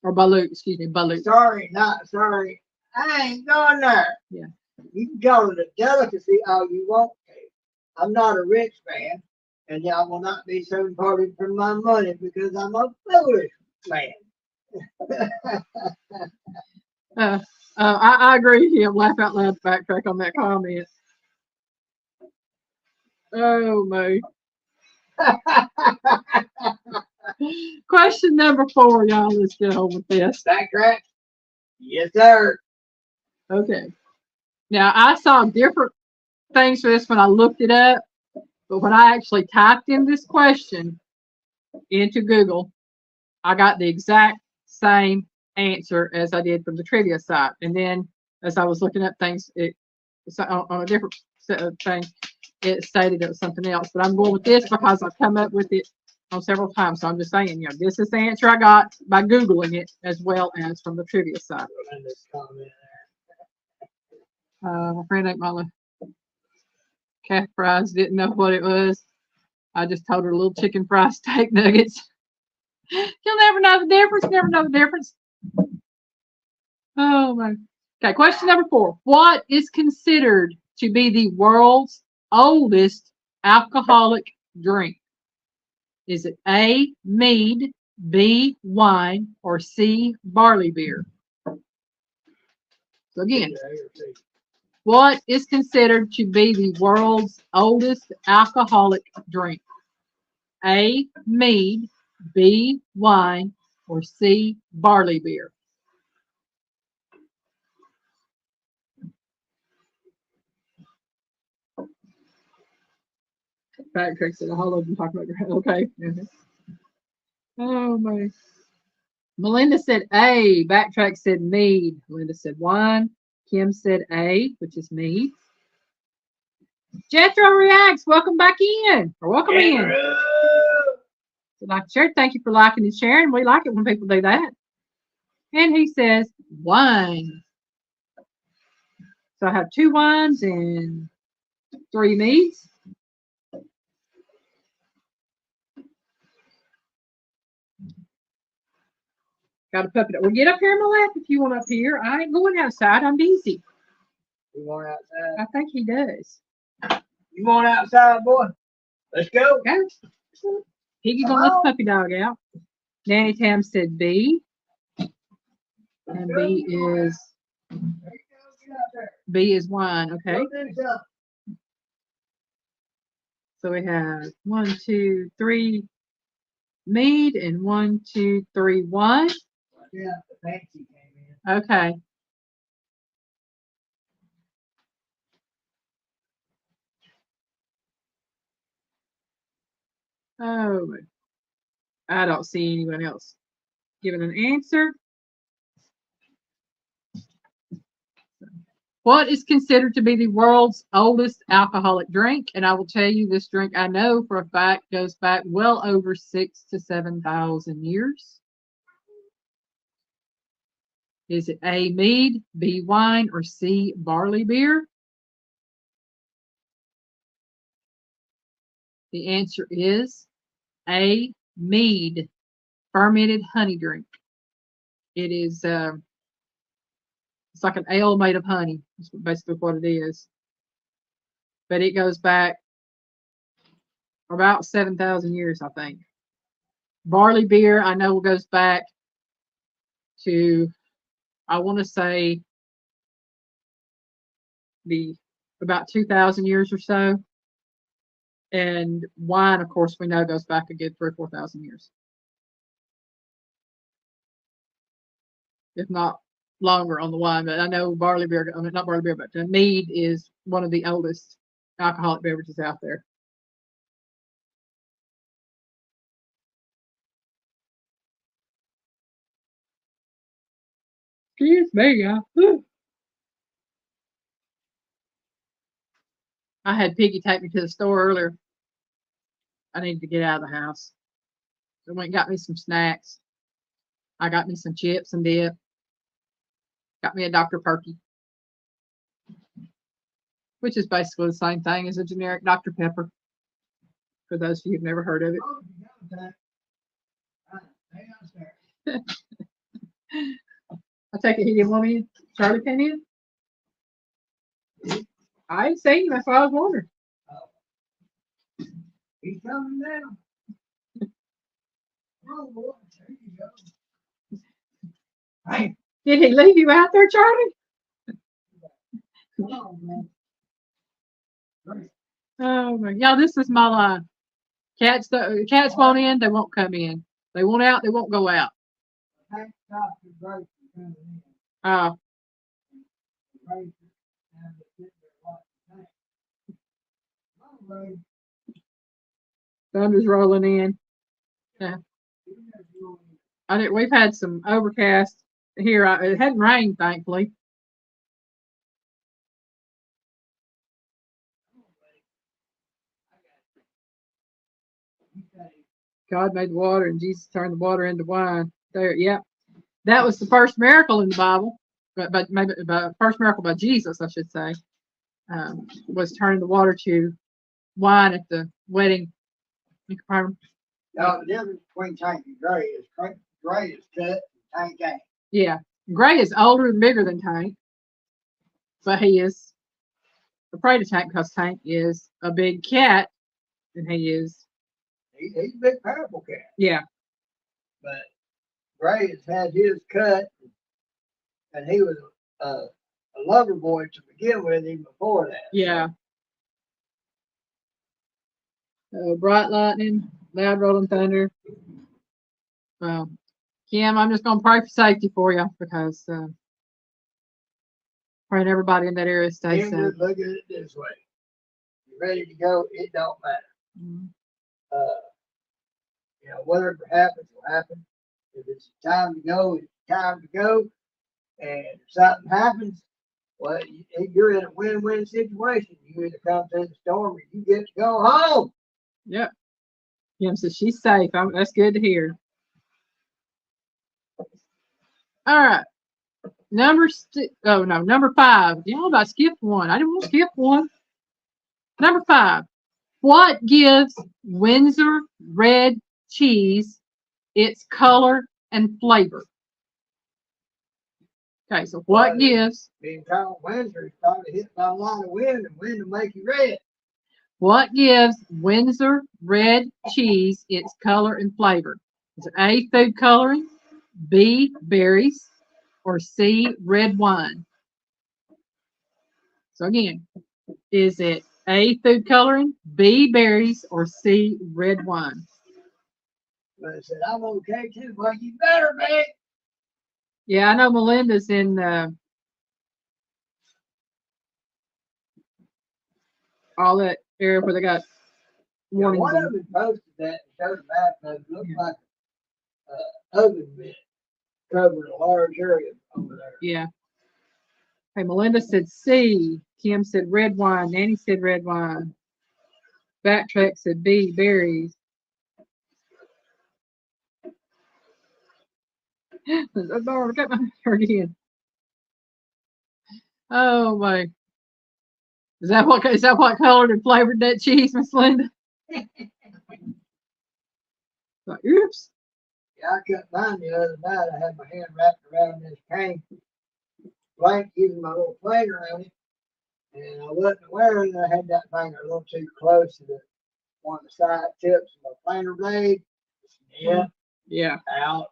or balut, excuse me, balut. Sorry, not sorry. I ain't going there. Yeah. You can call it a delicacy all you want to. I'm not a rich man, and y'all will not be so parted from my money because I'm a foolish man. I agree with you. Laugh out loud, backtrack on that comment. Oh my. Question number 4, y'all. Let's get on with this. Backtrack? Yes, sir. Okay. Now I saw different things for this when I looked it up, but when I actually typed in this question into Google, I got the exact same answer as I did from the trivia site. And then as I was looking up things, on a different thing, it stated it was something else. But I'm going with this because I've come up with it on several times. So I'm just saying, this is the answer I got by Googling it as well as from the trivia site. My friend ate my calf fries, didn't know what it was. I just told her little chicken fried steak nuggets. You'll never know the difference, never know the difference. Oh my. Okay, question number 4. What is considered to be the world's oldest alcoholic drink? Is it A, mead, B, wine, or C, barley beer? So again, what is considered to be the world's oldest alcoholic drink? A, mead, B, wine, or C, barley beer? Backtrack said a whole lot of them talking about your okay. Oh my. Melinda said A. Backtrack said mead. Melinda said wine. Kim said A, which is mead. Jethro reacts. Welcome back in. Or welcome in. Like share. Thank you for liking and sharing. We like it when people do that. And he says wine. So I have 2 wines and 3 meads. Got a puppy dog. Well, get up here in my lap if you want up here. I ain't going outside. I'm busy. You want outside? I think he does. You want outside, boy? Let's go. Go. Piggy gonna let the puppy dog out. Nanny Tam said B. And B is wine. Okay. So we have 1, 2, 3 mead and 1, 2, 3 wine. Yeah, the fancy came in. Okay. Oh, I don't see anyone else giving an answer. What is considered to be the world's oldest alcoholic drink? And I will tell you, this drink I know for a fact goes back well over 6,000 to 7,000 years. Is it A, mead, B, wine, or C, barley beer? The answer is A, mead, fermented honey drink. It is it's like an ale made of honey. That's basically what it is. But it goes back about 7,000 years, I think. Barley beer, I know, goes back to, I want to say, about 2,000 years or so. And wine, of course, we know goes back a good 3,000 or 4,000 years, if not longer on the wine. But I know barley beer, I mean, not barley beer, but mead is one of the oldest alcoholic beverages out there. Excuse me, y'all. I had Piggy take me to the store earlier. I needed to get out of the house. So I went and got me some snacks. I got me some chips and dip. Got me a Dr. Perky, which is basically the same thing as a generic Dr. Pepper, for those of you who've never heard of it. Oh, you got that. Hang on, sir. I take it he didn't want me in. Charlie came in? I ain't seen him, that's why I was wondering. He's coming down. Oh, boy. There you go. Hey, Did he leave you out there, Charlie? come on, man. Right. Oh my, y'all, this is my line. Cats won't in, they won't come in. They want out, they won't go out. Thank God for grace for coming in. Oh, Grace and the good what thank. Come on, Ray. thunder's rolling in. Yeah. You know you We've had some overcast here. It hadn't rained, thankfully. God made the water and Jesus turned the water into wine. There, yep. That was the first miracle in the Bible, but maybe the first miracle by Jesus, I should say, was turning the water to wine at the wedding in Capernaum. Now, the difference between Tank and Gray is Gray is cut and Tank ain't. Yeah, Gray is older and bigger than Tank, but he is afraid of Tank because Tank is a big cat, and he is. He's a big powerful cat. Yeah. But Gray has had his cut, and he was a lover boy to begin with even before that. Yeah. Bright lightning, loud rolling thunder. Kim, I'm just going to pray for safety for you because praying everybody in that area stays safe. Just look at it this way. You're ready to go, it don't matter. Mhm. Whatever happens will happen. If it's time to go, it's time to go. And if something happens, well, you're in a win-win situation. You either come through the storm or you get to go home. Yep. Kim says she's safe. That's good to hear. All right. Number 5. Y'all about skipped one. I didn't want to skip one. Number 5. What gives Windsor red cheese its color and flavor? Okay, so what gives? Being called Windsor is probably hit by a lot of wind, and wind will make you red. What gives Windsor red cheese its color and flavor? Is it A, food coloring, B, berries, or C, red wine? So again, is it A, food coloring, B, berries, or C, red wine? But I said, I'm okay too. Well, you better be. Yeah, I know Melinda's in all that area where they got warnings. One of them posted that and showed a map of it. Looked like oven mitt covered a large area over there. Yeah. Hey, Melinda said C. Kim said red wine. Nanny said red wine. Backtrack said B, berries. Oh, got my hair again. Oh my. Is that what colored and flavored that cheese, Miss Linda? Like, oops. Yeah, I cut mine the other night. I had my hand wrapped around this cane blanket using my little planer on it. And I wasn't wearing it. I had that finger a little too close to one of the side tips of my planer blade. Yeah. Yeah. Ouch.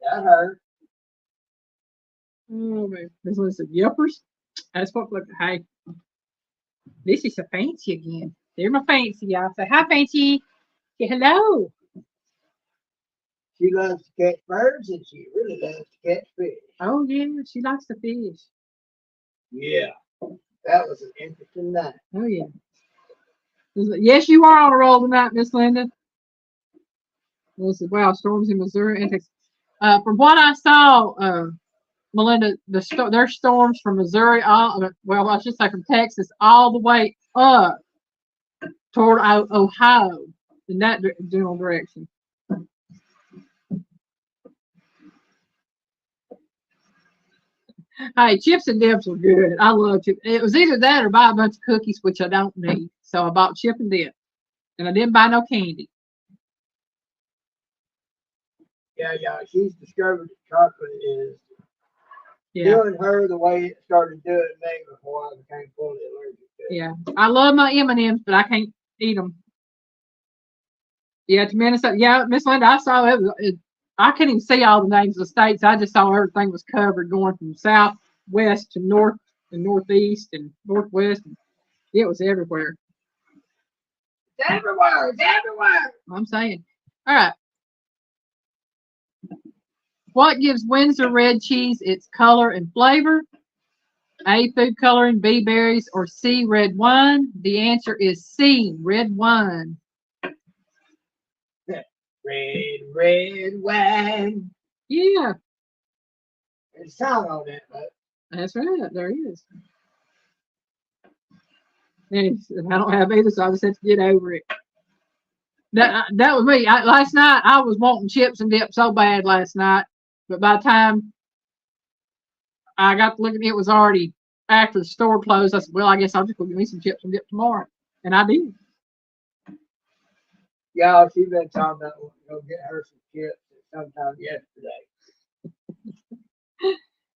That hurt. Oh man. Miss Linda said, yuppers. That's what look. Hey. This is a fancy again. There's my fancy, y'all. Say hi, fancy. Say hello. She loves to catch birds and she really loves to catch fish. Oh yeah, she likes to fish. Yeah. That was an interesting night. Oh yeah. Yes, you are on a roll tonight, Miss Linda. This is wow, storms in Missouri and Texas. From what I saw, Melinda, there's storms from Missouri, well, I should say from Texas, all the way up toward Ohio in that general direction. Hey, chips and dips were good. I love chips. It was either that or buy a bunch of cookies, which I don't need. So I bought chip and dip, and I didn't buy no candy. Yeah, yeah. She's discovered that chocolate is Yeah, doing her the way it started doing me before I became fully allergic to it. yeah. I love my M&Ms, but I can't eat them. Yeah, to Minnesota. Yeah, Miss Linda, I saw it. I couldn't even see all the names of the states. I just saw everything was covered going from southwest to north and northeast and northwest. And it was everywhere. It's everywhere. It's everywhere. I'm saying. All right. What gives Windsor red cheese its color and flavor? A, food coloring, B, berries, or C, red wine? The answer is C, red wine. Red, red wine. Yeah, There's a song on that, but that's right. There is. And I don't have either, so I just have to get over it. That was me. Last night, I was wanting chips and dip so bad last night, but by the time I got to looking, it was already after the store closed. I said, well, I guess I'll just go get me some chips and dip tomorrow. And I did. y'all, she's been talking about go get her some chips sometime yesterday.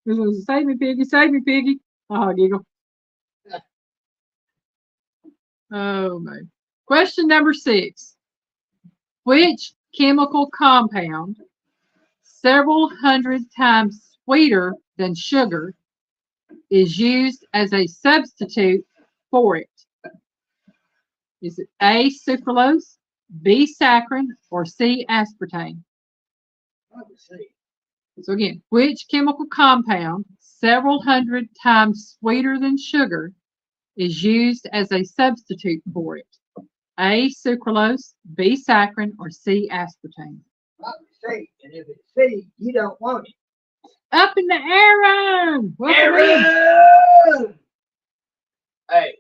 This was save me, piggy, save me, piggy. Oh, giggle. Oh, man. Question number 6. Which chemical compound, several hundred times sweeter than sugar, is used as a substitute for it? Is it A, sucralose, B, saccharin, or C, aspartame? Let's see. So again, which chemical compound, several hundred times sweeter than sugar, is used as a substitute for it? A, sucralose, B, saccharin, or C, aspartame? See, and if it's C, you don't want it. Up in the Aaron! Welcome in. Aaron! Hey,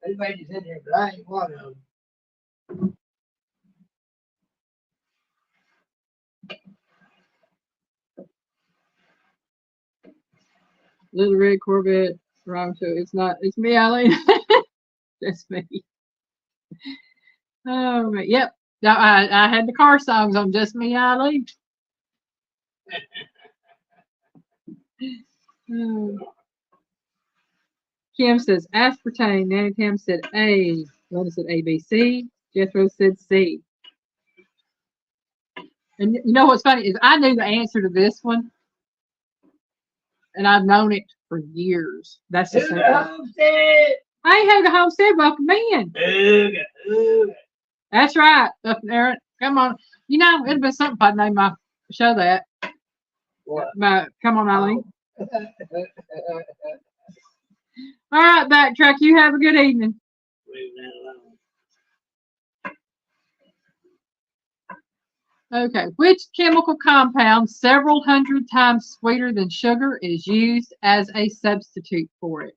everybody's in here, but I ain't one of them. Little red Corvette, wrong show. It's not. It's me, Eileen. That's me. Oh, man. Yep. I had the car songs on Just Me, Eileen. Oh. Kim says aspartame. Nanny Tam said A. Linda said A, B, C. Jethro said C. And you know what's funny is I knew the answer to this one, and I've known it for years. That's the same. Homestead! Hey, Hoga Homestead, welcome in. Ooga, ooga. That's right, up there. Come on. You know, it'd been something if I'd named my show that. What? Come on, Eileen. All right, backtrack. You have a good evening. Leave that alone. Okay, which chemical compound, several hundred times sweeter than sugar, is used as a substitute for it?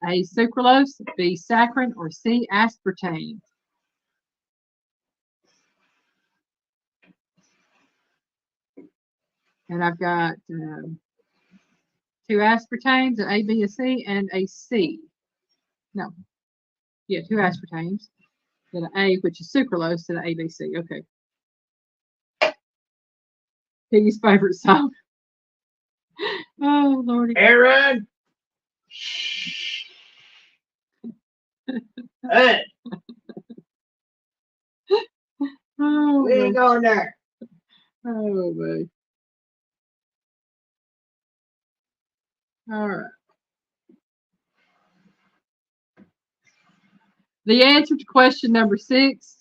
A, sucralose, B, saccharin, or C, aspartame? And I've got 2 aspartames, an A, B, a C, and a C. No, yeah, 2 aspartames, then an A, which is sucralose, and an A, B, C. Okay. Piggy's favorite song. Oh, Lordy. Aaron! Hey, Oh, we ain't going there. oh, man. All right. The answer to question number 6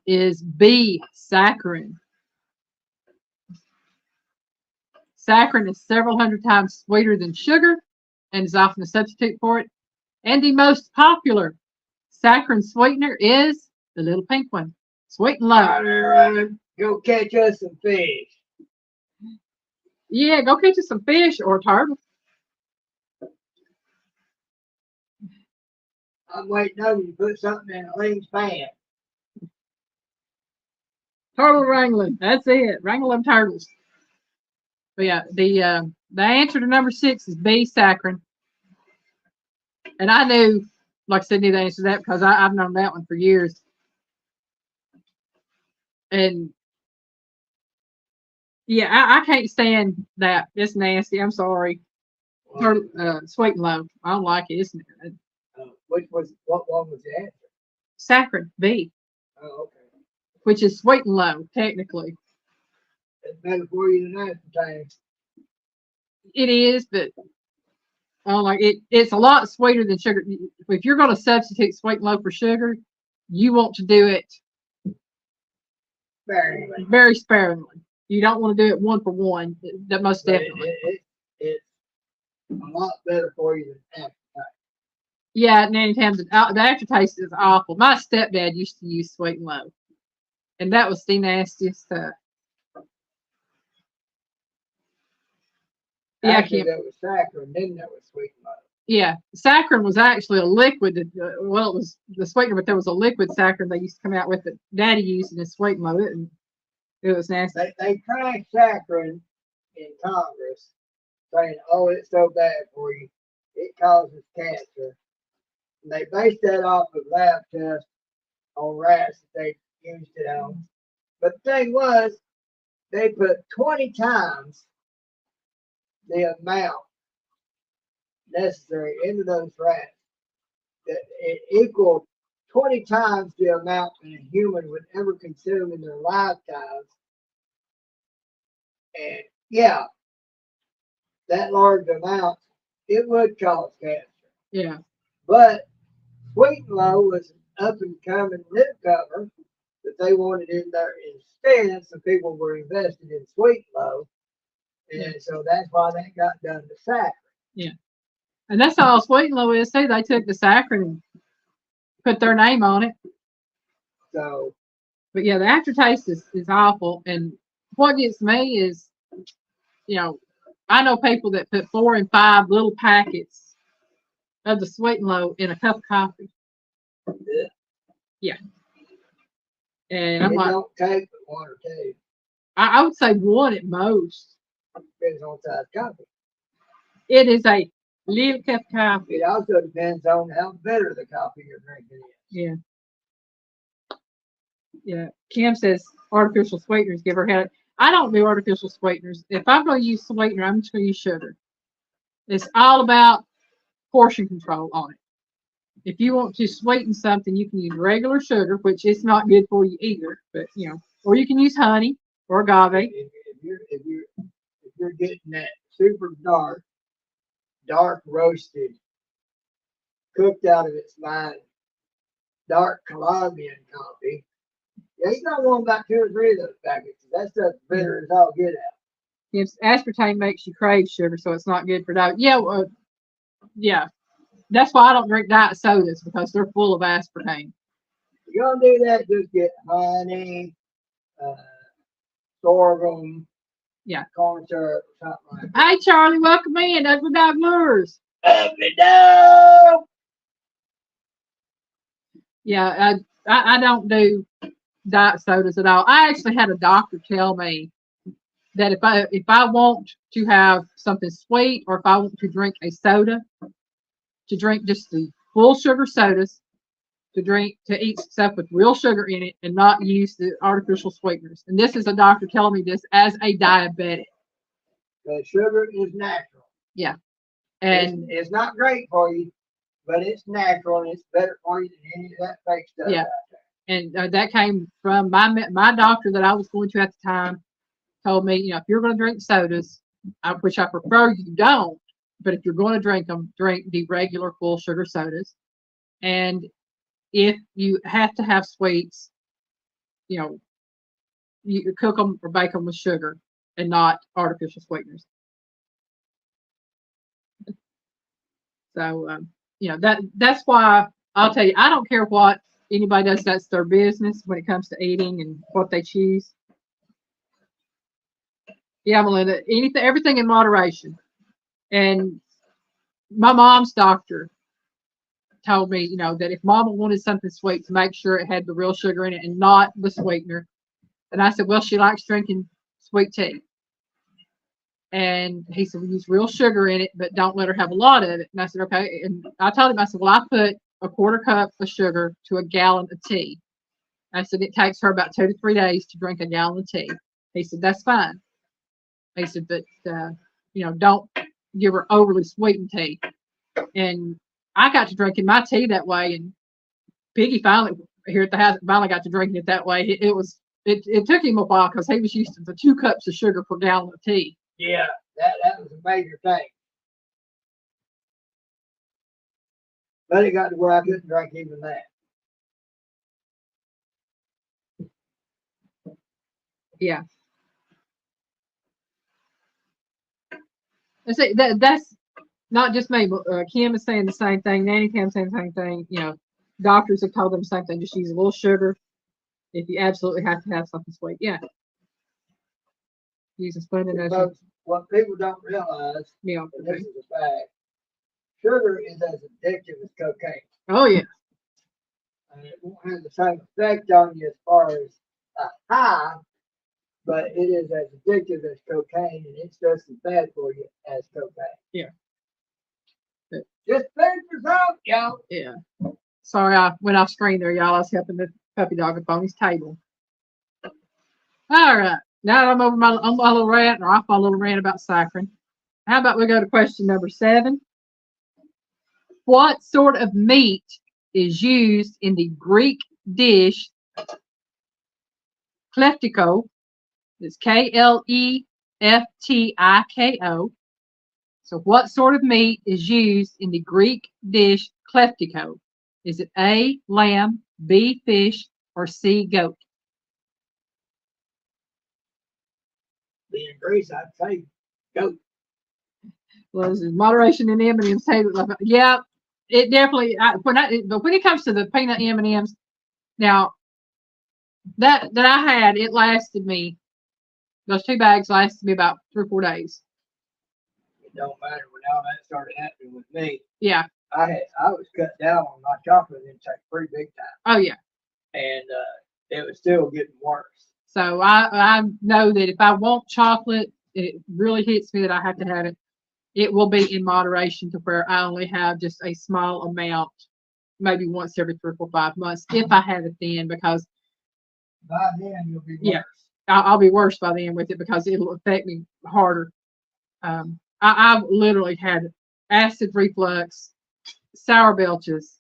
is B, saccharin. Saccharin is several hundred times sweeter than sugar and is often a substitute for it. And the most popular saccharin sweetener is the little pink one, Sweet and Low. Aaron, go catch us some fish. Yeah, go catch us some fish or a turtle. I'm waiting on you to put something in Elaine's pan. Turtle wrangling. That's it. Wrangle them turtles. But yeah, the answer to number 6 is B, saccharin. And I knew, like I said, knew the answer to that because I've known that one for years. And yeah, I can't stand that. It's nasty. I'm sorry. Or sweet and low. I don't like it. It's what one was the answer? saccharin, B, Oh, okay. which is sweet and low, technically. It's better for you than aspartame. It is, but I don't like it. It's a lot sweeter than sugar. If you're going to substitute sweet and low for sugar, you want to do it Sparingly. very sparingly. You don't want to do it one for one. That most But definitely. it's a lot better for you than aspartame. Yeah, and anytime the aftertaste is awful. My stepdad used to use sweet and low, and that was the nastiest stuff. Yeah, Actually, that was saccharin, then that was sweet and low. Yeah, saccharin was actually a liquid. Well, it was the sweetener, but there was a liquid saccharin they used to come out with that Daddy used in his sweet and low, and it was nasty. They tried saccharin in Congress, saying, "Oh, it's so bad for you, it causes cancer." And they based that off of lab tests on rats that they used it on. But the thing was, they put 20 times the amount necessary into those rats. That it equaled 20 times the amount that a human would ever consume in their lifetimes. And yeah, that large amount, it would cause cancer. Yeah, But Sweet and Low was an up and coming newcomer that they wanted in there instead, so people were invested in Sweet and Low. And so that's why that got done to saccharin. yeah, and that's all sweet and low is too. They took the saccharin and put their name on it. So, But yeah, the aftertaste is awful. And what gets me is, I know people that put 4 and 5 little packets of the sweet and low in a cup of coffee. Yeah. And I'm it like, don't take but one or two. I would say 1 at most. Depends on size coffee. It is a little cup of coffee. It also depends on how bitter the coffee you're drinking is. Yeah. Yeah. Kim says artificial sweeteners give her headache. I don't do artificial sweeteners. If I'm going to use sweetener, I'm just going to use sugar. It's all about portion control on it. If you want to sweeten something, you can use regular sugar, which is not good for you either. But or you can use honey or agave. If you're getting that super dark roasted, cooked out of its mind, dark Colombian coffee, yeah, you don't want about 2 or 3 of those packets. That stuff's bitter as all get out. Yes, aspartame makes you crave sugar, so it's not good for diet. Yeah, yeah. That's why I don't drink diet sodas because they're full of aspartame. If you're gonna do that, just get honey, sorghum, corn syrup, something like that. Hey, Charlie, welcome in. Ugly Dog Lures. Ugly Dog. Yeah, I don't do diet sodas at all. I actually had a doctor tell me that if I want to have something sweet or if I want to drink a soda, to drink just the full sugar sodas, to eat stuff with real sugar in it and not use the artificial sweeteners. And this is a doctor telling me this as a diabetic. The sugar is natural. Yeah. And it's not great for you, but it's natural and it's better for you than any of that fake stuff. Yeah. And that came from my doctor that I was going to at the time. Told me, if you're going to drink sodas, which I prefer you don't, but if you're going to drink them, drink the regular full sugar sodas. And if you have to have sweets, you cook them or bake them with sugar and not artificial sweeteners. So, that's why I'll tell you, I don't care what anybody does. That's their business when it comes to eating and what they choose. Yeah, Melinda, everything in moderation. And my mom's doctor told me, that if Mama wanted something sweet, to make sure it had the real sugar in it and not the sweetener. And I said, well, she likes drinking sweet tea. And he said, we use real sugar in it, but don't let her have a lot of it. And I said, okay. And I told him, I said, well, I put a quarter cup of sugar to a gallon of tea. I said, it takes her about 2 to 3 days to drink a gallon of tea. He said, that's fine. He said, but, don't give her overly sweetened tea. And I got to drinking my tea that way. And Piggy finally, here at the house, finally got to drinking it that way. It took him a while because he was used to the 2 cups of sugar per gallon of tea. Yeah, that was a major thing. But it got to where I couldn't drink even that. Yeah. I say that's not just me, but Kim is saying the same thing. Nanny Cam's saying the same thing. Doctors have told them the same thing. Just use a little sugar if you absolutely have to have something sweet. Yeah. Use a spoon and Folks, what people don't realize, yeah. and this is a fact, sugar is as addictive as cocaine. Oh yeah. And it won't have the same effect on you as far as a high, but it is as addictive as cocaine, and it's just as bad for you as cocaine. Yeah. But, just food for thought, y'all. Yeah. Sorry, I went off screen there, y'all. I was helping the puppy dog up on his table. All right. Now that I'm over my little rant, or off my little rant about saccharin, how about we go to question number 7? What sort of meat is used in the Greek dish kleftiko? It's Kleftiko. So what sort of meat is used in the Greek dish kleftiko? Is it A, lamb, B, fish, or C, goat? Being Greece, I'd say goat. Well, this is moderation in M&M's. Yeah, it definitely. But when it comes to the peanut M&M's, now that I had, it lasted me. Those 2 bags lasted me about 3 or 4 days. It don't matter when all that started happening with me. Yeah. I was cut down on my chocolate intake pretty big time. Oh yeah. And it was still getting worse. So I know that if I want chocolate, it really hits me that I have to have it. It will be in moderation to where I only have just a small amount, maybe once every 3, 4, 5 months, if I have it then, because by then you'll be worse. Yeah, I'll be worse by then with it because it'll affect me harder. I've literally had acid reflux, sour belches,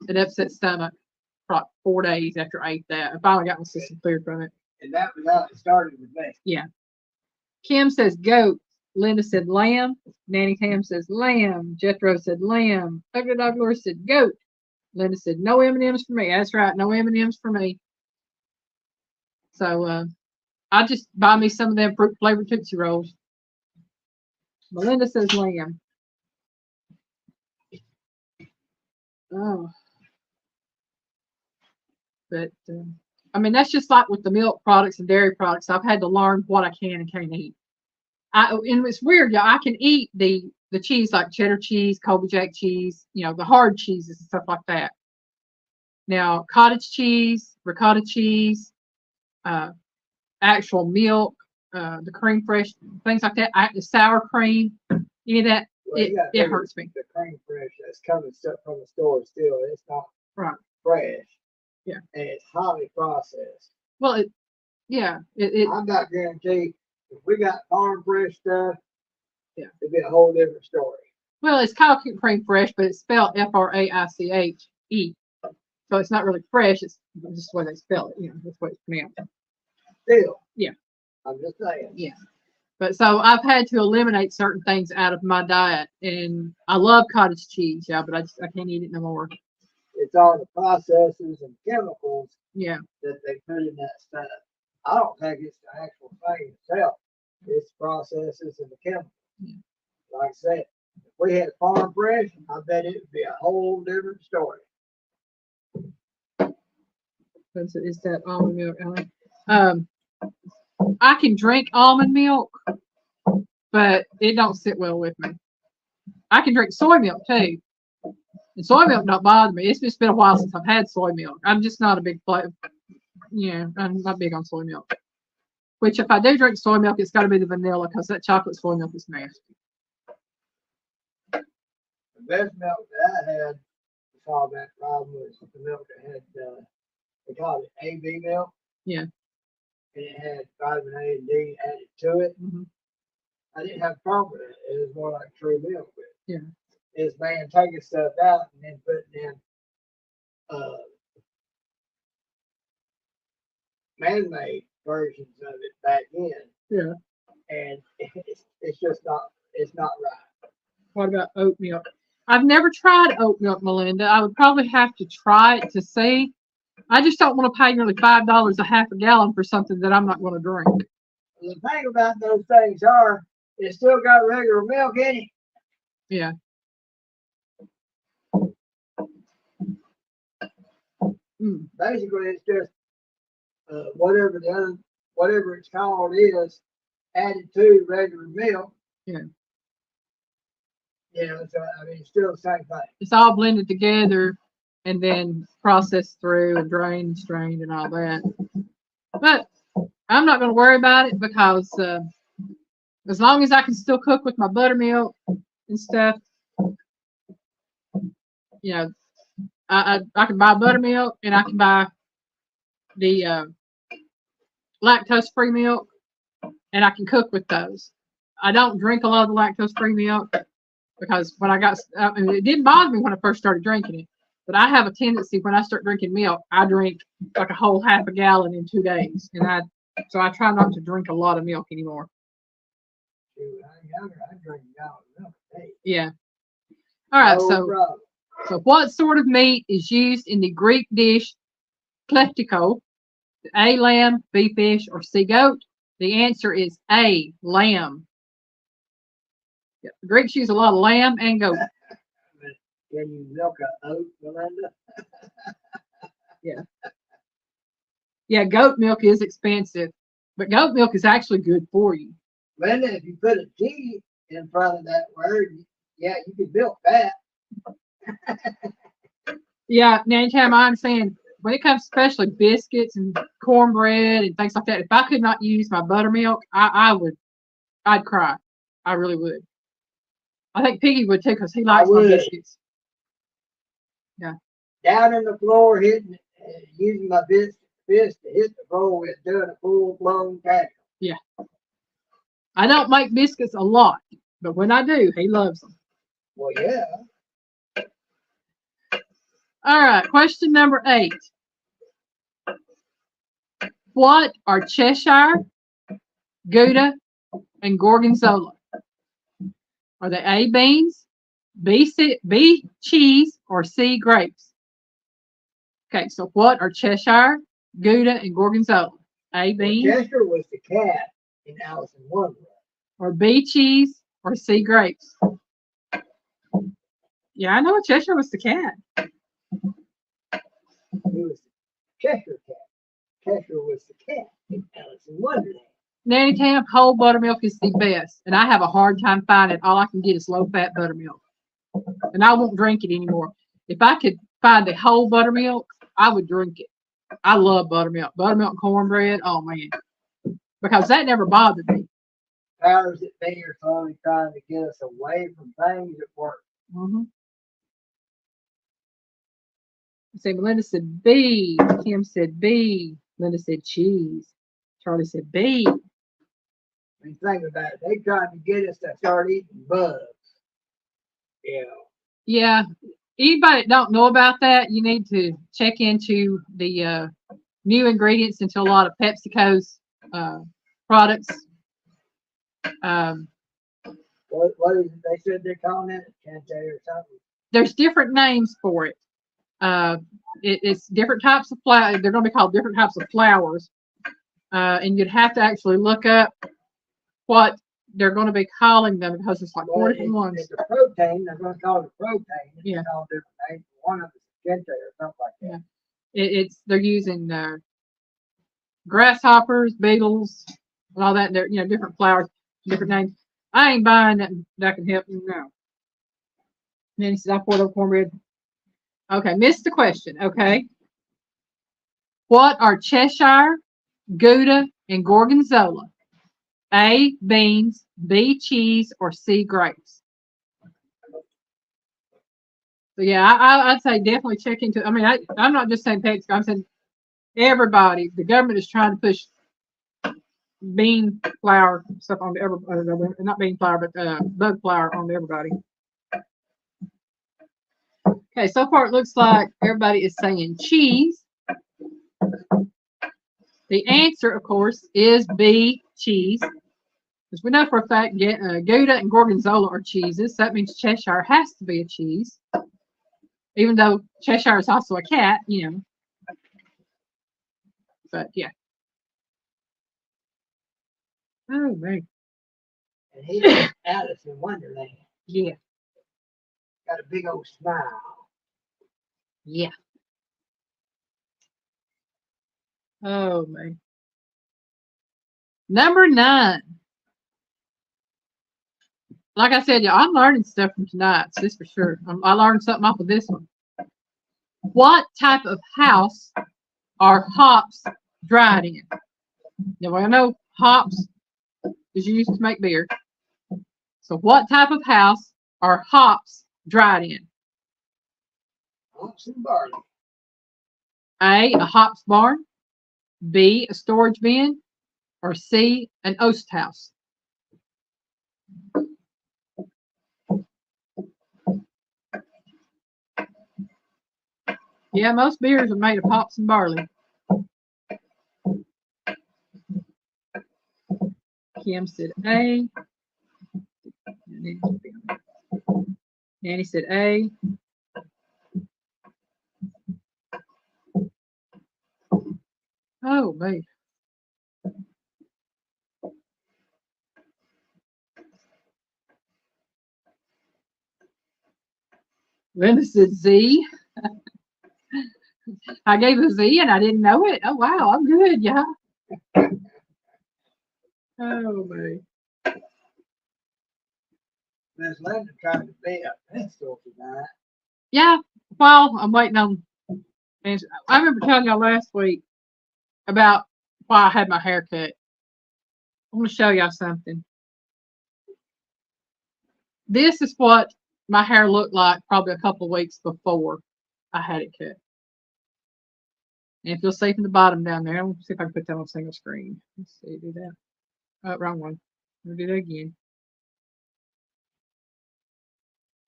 an upset stomach for 4 days after I ate that. I finally got my system cleared from it. And that was how it started with me. Yeah. Kim says goat. Linda said lamb. Nanny Tam says lamb. Jethro said lamb. Ugly Dog Laura said goat. Linda said no M&Ms for me. That's right, no M&Ms for me. So I just buy me some of them fruit flavored Tootsie Rolls. Melinda says lamb. Oh. But I mean, that's just like with the milk products and dairy products. I've had to learn what I can and can't eat. And it's weird, y'all. I can eat the cheese like cheddar cheese, Colby Jack cheese, the hard cheeses and stuff like that. Now, cottage cheese, ricotta cheese, actual milk, the cream fresh, things like that. The sour cream, any of that, Well, it hurts me. The cream fresh that's coming stuff from the store still, it's not right fresh. Yeah. And it's highly processed. Well, I'm not guaranteed if we got farm fresh stuff, yeah, it'd be a whole different story. Well, it's called cream fresh, but it's spelled Fraiche. So it's not really fresh. It's just the way they spell it. That's what it's pronounced. Still. Yeah. I'm just saying. Yeah. But so I've had to eliminate certain things out of my diet, and I love cottage cheese, yeah, but I can't eat it no more. It's all the processes and chemicals, yeah, that they put in that stuff. I don't think it's the actual thing itself. It's processes and the chemicals. Yeah. Like I said, if we had farm fresh, I bet it would be a whole different story. Is that almond milk, Ellen? I can drink almond milk, but it don't sit well with me. I can drink soy milk too, and soy milk don't bother me. It's just been a while since I've had soy milk. I'm just not a big I'm not big on soy milk. Which, if I do drink soy milk, it's got to be the vanilla because that chocolate soy milk is nasty. The best milk that I had to solve that problem was the milk that had, they called it AB milk. Yeah. And it had vitamin A and D added to it. Mm-hmm. I didn't have a problem with it. It was more like true milk. But Yeah. this man taking stuff out and then putting in man-made versions of it back in. Yeah. And it's just not, it's not right. What about oat milk? I've never tried oat milk, Melinda. I would probably have to try it to see. I just don't want to pay nearly $5 a half a gallon for something that I'm not going to drink. The thing about those things are, it's still got regular milk in it. Yeah. Basically, it's just whatever it's called is added to regular milk. Yeah. You know, so I mean, it's still the same thing. It's all blended together and then processed through and drained and strained and all that. But I'm not going to worry about it because as long as I can still cook with my buttermilk and stuff, you know, I can buy buttermilk and I can buy the lactose-free milk and I can cook with those. I don't drink a lot of the lactose-free milk because when I got, it didn't bother me when I first started drinking it, but I have a tendency when I start drinking milk, I drink like a whole half a gallon in 2 days, and so I try not to drink a lot of milk anymore. Shoot, I drink a gallon of milk a day. Yeah. All right. No problem. So what sort of meat is used in the Greek dish kleftiko? A, lamb, B, fish, or C, goat? The answer is A, lamb. Yeah, the Greeks use a lot of lamb and goat. Can you milk an oat, Melinda? Yeah. Yeah, goat milk is expensive, but goat milk is actually good for you. Melinda, if you put a G in front of that word, yeah, you can milk that. Yeah, now anytime I'm saying when it comes especially biscuits and cornbread and things like that, if I could not use my buttermilk, I'd cry. I really would. I think Piggy would too because he likes my biscuits. Yeah. Down on the floor, using my fist to hit the floor with doing a full-blown tackle. Yeah. I don't make biscuits a lot, but when I do, he loves them. Well, yeah. All right, question number 8. What are Cheshire, Gouda, and Gorgonzola? Are they A, beans, B, cheese, or C, grapes? Okay, so what are Cheshire, Gouda, and Gorgonzola? A, beans. Well, Chester was the cat in Alice in Wonderland. Or B, cheese, or C, grapes? Yeah, I know Cheshire was the cat. It was the Cheshire cat. Cheshire was the cat in Alice in Wonderland. Nanny Tam, whole buttermilk is the best, and I have a hard time finding it. All I can get is low-fat buttermilk, and I won't drink it anymore. If I could find a whole buttermilk, I would drink it. I love buttermilk. Buttermilk and cornbread, oh man, because that never bothered me. Powers that be are slowly trying to get us away from things that work. Mm-hmm. See, Melinda said B. Kim said B. Linda said cheese. Charlie said B. I mean, think about it. They tried to get us to start eating bugs. Yeah. Yeah. Anybody that don't know about that, you need to check into the new ingredients into a lot of PepsiCo's products. What is it? They said they're calling it? Can't tell you or something. There's different names for it. It's different types of flour. They're going to be called different types of flours. And you'd have to actually look up what they're going to be calling them because it's like 4 different ones. It's a protein. They're going to call it protein. It's Yeah. called different names. One of them is Gente or something like that. Yeah. They're using grasshoppers, beetles, and all that. They're different flours, different names. I ain't buying that. That can help you now. And then he says, I poured over cornbread. Okay, missed the question. Okay. What are Cheshire, Gouda, and gorgonzola? A, beans, B, cheese, or C, grapes? So yeah, I'd say definitely check into. I mean, I'm not just saying Pepsi. I'm saying everybody. The government is trying to push bean flour stuff on everybody. Not bean flour, but bug flour on everybody. Okay, so far it looks like everybody is saying cheese. The answer, of course, is B, cheese. Because we know for a fact Gouda and Gorgonzola are cheeses. So that means Cheshire has to be a cheese. Even though Cheshire is also a cat, you know. But yeah. Oh, man. And he's Alice in Wonderland. Yeah. Got a big old smile. Yeah. Oh, man. Number 9. Like I said, y'all, I'm learning stuff from tonight, so this for sure. I learned something off of this one. What type of house are hops dried in? Now, I know hops is used to make beer. So what type of house are hops dried in? Hops and barley. A hops barn, B, a storage bin, or C, an oast house? Yeah, most beers are made of hops and barley. Kim said A. Nanny said A. Oh, man. Linda said Z. I gave a Z and I didn't know it. Oh, wow. I'm good, yeah. Oh, man. Miss Linda tried to be a pencil tonight. Yeah. Well, I'm waiting on. I remember telling y'all last week about why I had my hair cut. I'm going to show y'all something. This is what my hair looked like probably a couple of weeks before I had it cut. And if you'll see from the bottom down there, let me see if I can put that on single screen. Let's see, do that. Oh, wrong one. We'll do that again.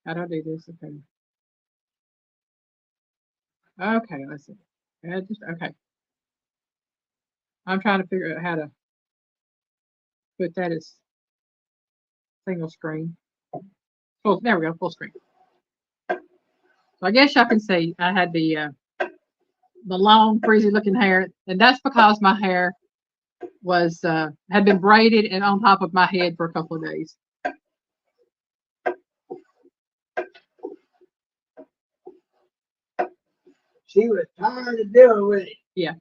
How do I do this? Okay. Okay, let's see. Okay. I'm trying to figure out how to put that as single screen. Oh, there we go, full screen. So I guess y'all can see I had the long, frizzy looking hair, and that's because my hair was had been braided and on top of my head for a couple of days. She was tired of dealing with it. Yeah.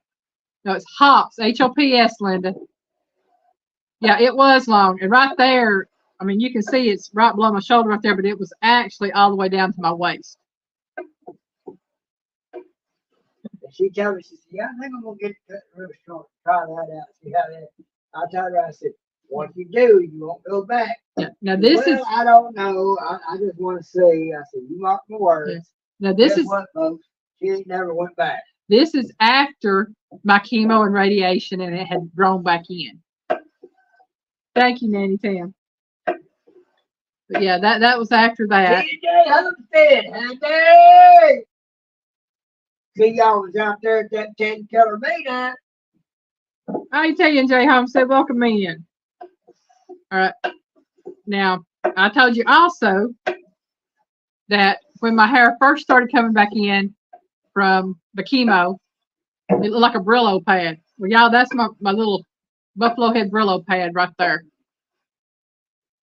No, it's hops, H-O-P-S, Linda. Yeah, it was long. And right there, I mean, you can see it's right below my shoulder right there, but it was actually all the way down to my waist. And she told me, she said, yeah, I think I'm going to get it cut real short. Try that out. See how that. I told her, I said, once you do, you won't go back. Yeah. Now this is. I don't know. I just want to see. I said, you mark my words. Yeah. Now this Guess is. what, folks? She ain't never went back. This is after my chemo and radiation, and it had grown back in. Thank you, Nanny Tam. But yeah, that was after that. TJ Homestead, Handy! See, y'all was out there at that 10 killer midnight. I tell you, Jay Homestead, welcome in. All right. Now, I told you also that when my hair first started coming back in from the chemo, it looked like a Brillo pad. Well, y'all, that's my little buffalo head Brillo pad right there.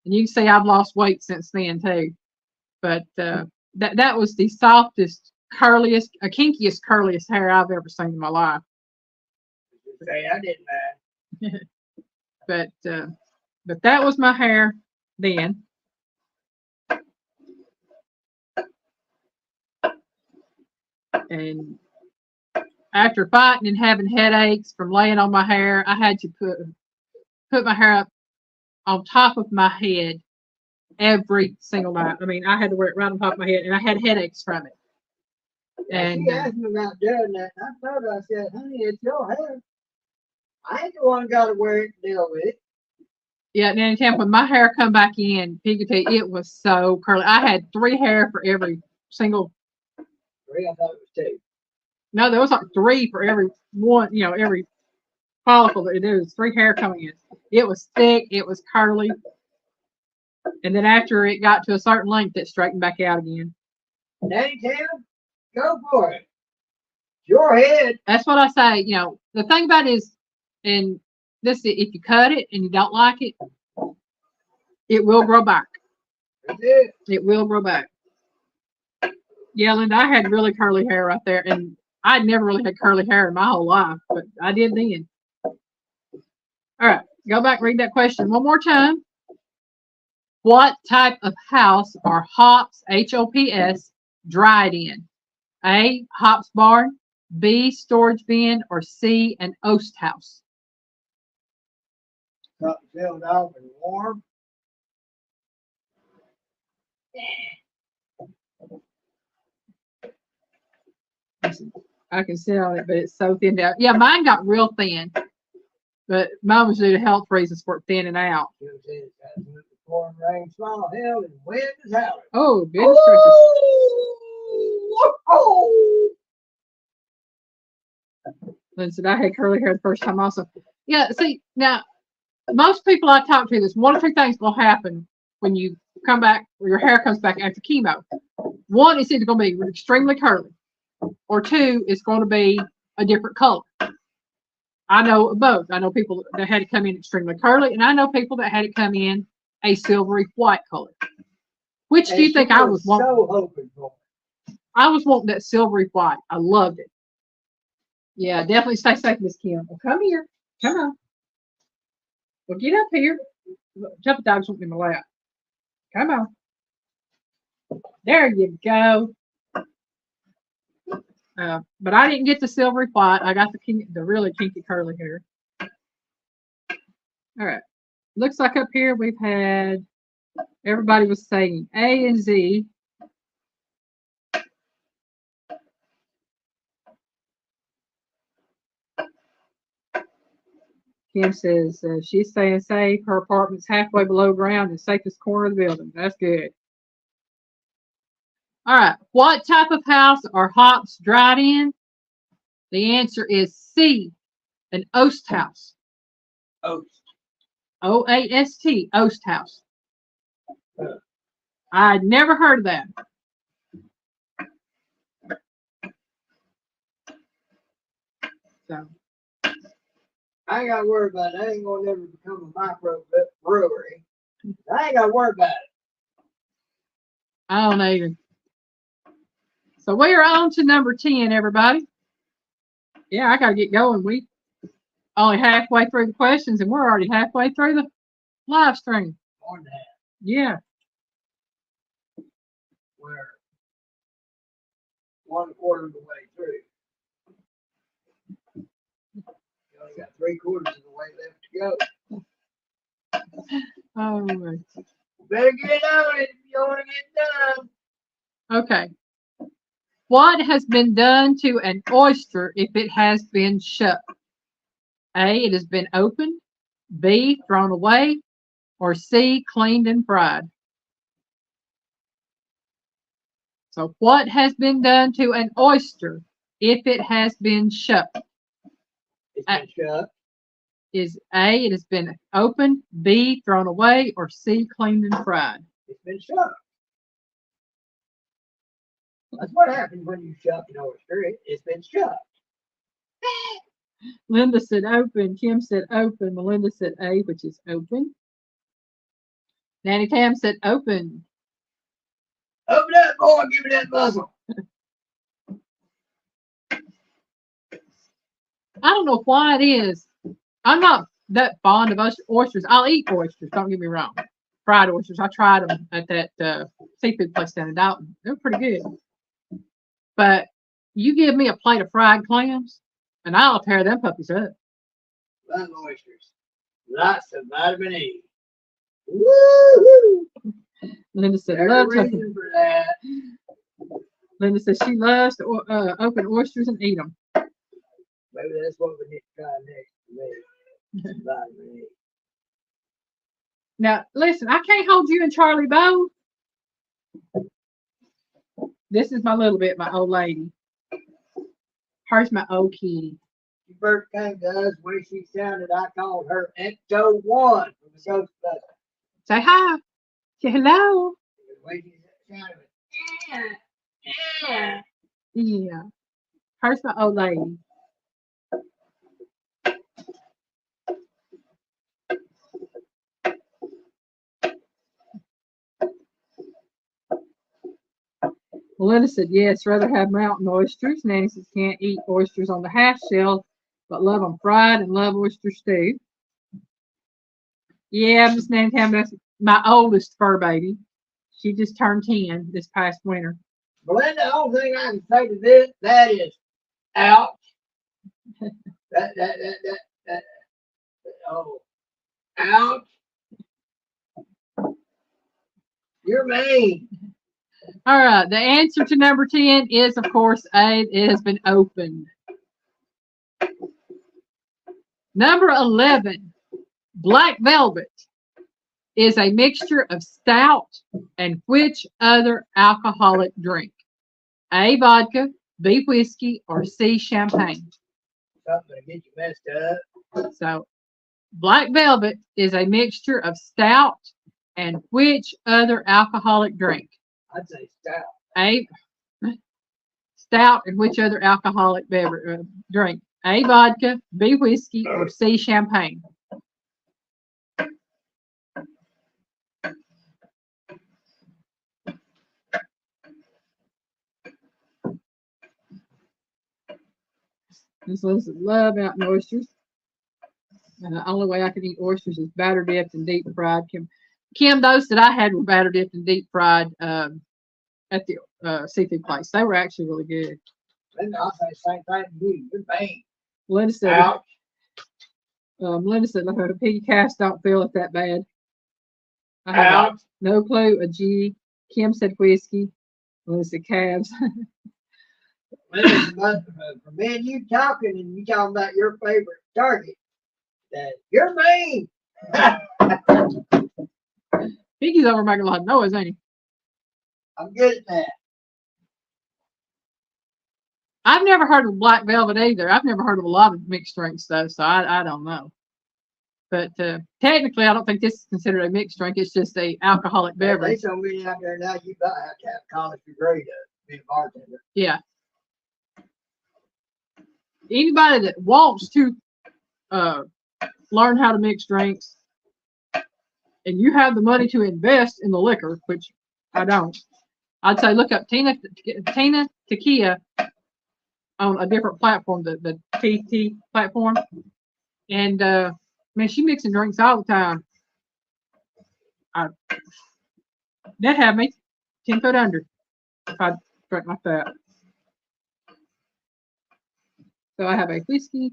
And you can see I've lost weight since then too. But that was the softest, curliest, kinkiest, curliest hair I've ever seen in my life. Say I didn't mind. But that was my hair then. And after fighting and having headaches from laying on my hair, I had to put my hair up on top of my head every single night. I mean, I had to wear it right on top of my head, and I had headaches from it. And she asked me about doing that, and I told her, I said, honey, it's your hair. I ain't the one got to wear it and deal with it. Yeah, Nanny Tam, when my hair come back in, Piggy, it was so curly. I had 3 hair for every single. 3, I thought it was 2. No, there was like 3 for every one. Every follicle that it is. 3 hair coming in. It was thick. It was curly. And then after it got to a certain length, it straightened back out again. Nanny Tam, go for it. Your head. That's what I say. The thing about it is, and this, if you cut it and you don't like it, it will grow back. That's it. It will grow back. Yeah, Linda, I had really curly hair right there, and I'd never really had curly hair in my whole life, but I did then. All right, go back and read that question one more time. What type of house are hops, H-O-P-S, dried in? A, hops barn, B, storage bin, or C, an oast house? Something sealed off and warm. I can sit on it, but it's so thinned out. Yeah, mine got real thin, but mine was due to health reasons for it thinning out. Pouring rain, small hill, and wind is howling. Oh, goodness gracious. Lynn said I had curly hair the first time also. Yeah, see, now, most people I talk to, there's 1 or 2 things will happen when you come back, or your hair comes back after chemo. 1, it's either going to be extremely curly, or 2, it's going to be a different color. I know both. I know people that had it come in extremely curly, and I know people that had it come in a silvery white color. Which do you think I was wanting? So hoping for. I was wanting that silvery white. I loved it. Yeah, definitely stay safe, Miss Kim. Well, come here. Come on. Well, get up here. Jump dogs won't be in my lap. Come on. There you go. But I didn't get the silvery white. I got the really kinky curly hair. All right. Looks like up here we've had, everybody was saying A and Z. Kim says she's staying safe. Her apartment's halfway below ground, the safest corner of the building. That's good. All right. What type of house are hops dried in? The answer is C, an oast house. Oast. O-A-S-T, oast house. I'd never heard of that. So I ain't got to worry about it. I ain't going to never become a micro brewery. I ain't got to worry about it. I don't either. So we are on to number 10, everybody. Yeah, I got to get going. We only halfway through the questions, and we're already halfway through the live stream. More than that. Yeah. We're 1/4 of the way through. You only got 3/4 of the way left to go. Oh, right. Better get on it if you want to get done. Okay. What has been done to an oyster if it has been shut? A, it has been opened. B, thrown away. Or C, cleaned and fried. So what has been done to an oyster if it has been shut? It's been shut. Is A, it has been opened. B, thrown away. Or C, cleaned and fried. It's been shut. That's what happens when you shut an oyster. It's been shut. Linda said open. Kim said open. Melinda said A, which is open. Nanny Tam said open. Open up, boy. Give me that muzzle. I don't know why it is. I'm not that fond of oysters. I'll eat oysters. Don't get me wrong. Fried oysters. I tried them at that seafood place down in Dalton. They're pretty good. But you give me a plate of fried clams, and I'll tear them puppies up. Love oysters. Lots of vitamin E. Woo! Linda said, There's a love to. reason for that. Linda says she loves to open oysters and eat them. Maybe that's what we need to try next to me. Vitamin E. Now, listen, I can't hold you and Charlie both. This is my little bit, my old lady. Hers my old kitty. She first came to us when she sounded, I called her Ecto 1 from the Ghostbusters. Say hi. Say hello. The way she sounded, yeah. Yeah. Hers my old lady. Melinda said, yes, rather have mountain oysters. Nanny says, can't eat oysters on the half shell, but love them fried and love oyster stew. Yeah, Miss Nanny Tam, that's my oldest fur baby. She just turned 10 this past winter. Belinda, the only thing I can say to this, that is, ouch. that, oh, ouch. You're mean. All right, the answer to number 10 is, of course, A. It has been opened. Number 11, black velvet is a mixture of stout and which other alcoholic drink? A, vodka, B, whiskey, or C, champagne. Something to get you messed up. So, black velvet is a mixture of stout and which other alcoholic drink? I'd say stout. A, stout and which other alcoholic beverage drink? A, vodka, B, whiskey, or C, champagne. Miss Lisa love mountain oysters. And the only way I can eat oysters is batter dipped and deep fried. Kim, those that I had were batter dipped and deep fried at the seafood place. They were actually really good. Linda, I'll say the same thing to you. You're mean. Melinda said, Ouch. Melinda said, look, a piggy cast don't feel it that bad. I have Ouch. no clue. A G. Kim said whiskey. Melinda said calves. Linda, for me and you talking, and you talking about your favorite target, that you're mean. Piggy's over making a lot of noise, ain't he? I'm good at that. I've never heard of black velvet either. I've never heard of a lot of mixed drinks though, so I don't know. But technically, I don't think this is considered a mixed drink. It's just a alcoholic beverage. There's so many out there now. You about have to have a college degree to be a bartender. Yeah. Anybody that wants to learn how to mix drinks, and you have the money to invest in the liquor, which I don't, I'd say look up Tina Takia on a different platform, the TT platform, and man, she mixing drinks all the time. That had me 10 foot under if I drank like that. So I have a whiskey,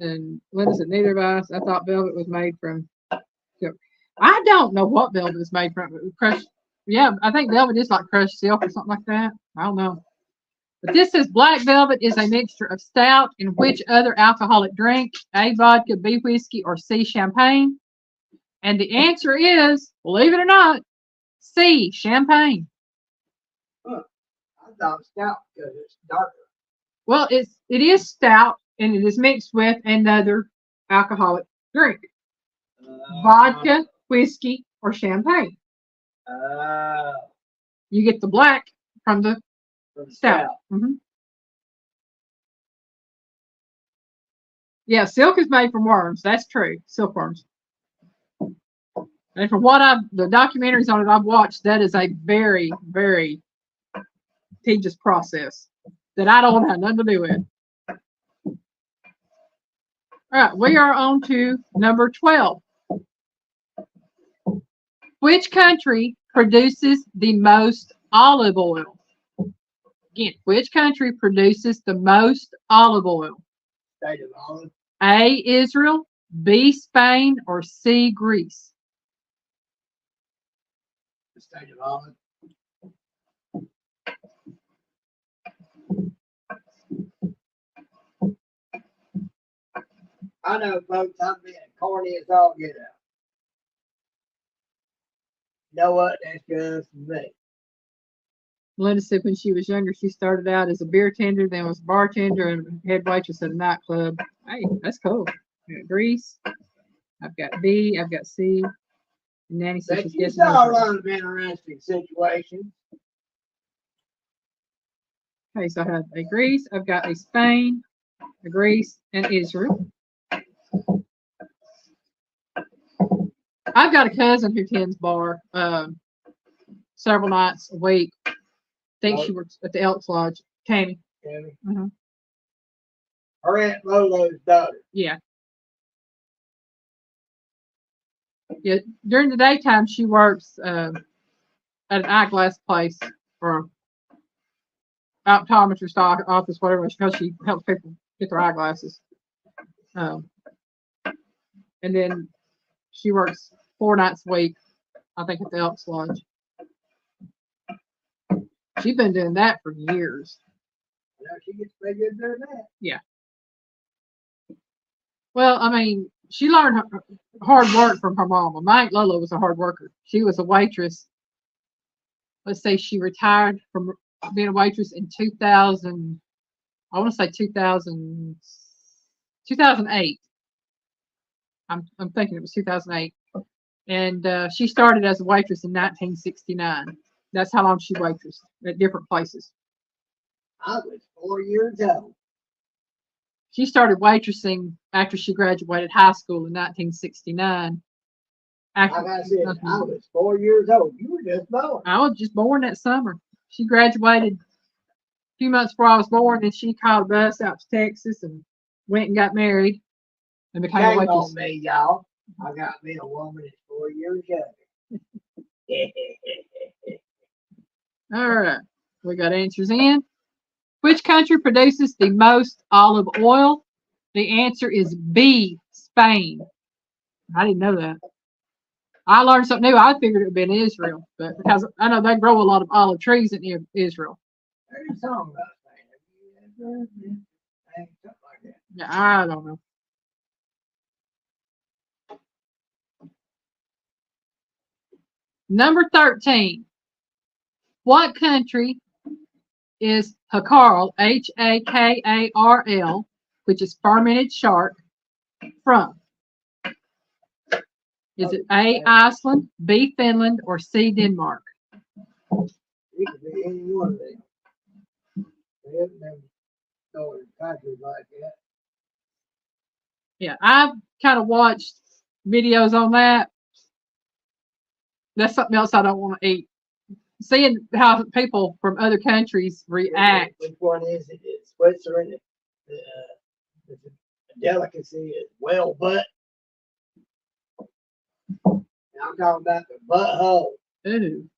and Linda said neither of us. I thought velvet was made from. I don't know what velvet is made from. Crushed, yeah, I think velvet is like crushed silk or something like that. I don't know. But this says black velvet is a mixture of stout and which other alcoholic drink? A, vodka, B, whiskey, or C, champagne? And the answer is, believe it or not, C, champagne. Huh. I thought it was stout because it's darker. Well, it is stout and it is mixed with another alcoholic drink. Vodka, whiskey, or champagne. You get the black from the stout. Mm-hmm. Yeah, silk is made from worms. That's true. Silkworms. And from what the documentaries on it I've watched, that is a very, very tedious process that I don't have nothing to do with. All right, we are on to number 12. Which country produces the most olive oil? Again, which country produces the most olive oil? State of olive. A, Israel, B, Spain, or C, Greece? The state of Holland. I know, folks, I'm being corny as all get out. You know what? That's just me. Melinda said when she was younger, she started out as a beer tender, then was a bartender and head waitress at a nightclub. Hey, that's cool. I got Greece. I've got B. I've got C. And Nanny said But she's you guessing. saw a lot of interesting situations. Okay, so I have a Greece. I've got a Spain, a Greece, and Israel. I've got a cousin who tends bar several nights a week. I think she works at the Elks Lodge. Tammy. Tammy. Uh-huh. Her Aunt Lolo's daughter. Yeah. Yeah. During the daytime, she works at an eyeglass place or optometrist office, whatever, because she helps people get their eyeglasses. And then she works 4 nights a week, I think, at the Elks Lodge. She's been doing that for years. You know, she gets pretty good doing that. Yeah. Well, I mean, she learned hard work from her mama. My Aunt Lola was a hard worker. She was a waitress. Let's say she retired from being a waitress in 2000. I want to say 2008. I'm thinking it was 2008. And she started as a waitress in 1969. That's how long she waitressed at different places. I was 4 years old. She started waitressing after she graduated high school in 1969. Like I said, I was 4 years old. You were just born. I was just born that summer. She graduated a few months before I was born, and she called a bus out to Texas and went and got married and became a waitress. On me, y'all. I got me a woman that's 4 years younger. All right, we got answers in. Which country produces the most olive oil? The answer is B, Spain. I didn't know that. I learned something new. I figured it would be in Israel, but because I know they grow a lot of olive trees in Israel. There's a song about Spain. Something like that. Yeah, I don't know. Number 13. What country is Hakarl, Hakarl, which is fermented shark, from? Is it A, Iceland, B, Finland, or C, Denmark? It could be any one of them. They haven't never known countries like that. Yeah, I've kind of watched videos on that. That's something else I don't want to eat. Seeing how people from other countries react. Which one is it? It's Switzerland. The delicacy is whale butt. And I'm talking about the butthole. Ooh.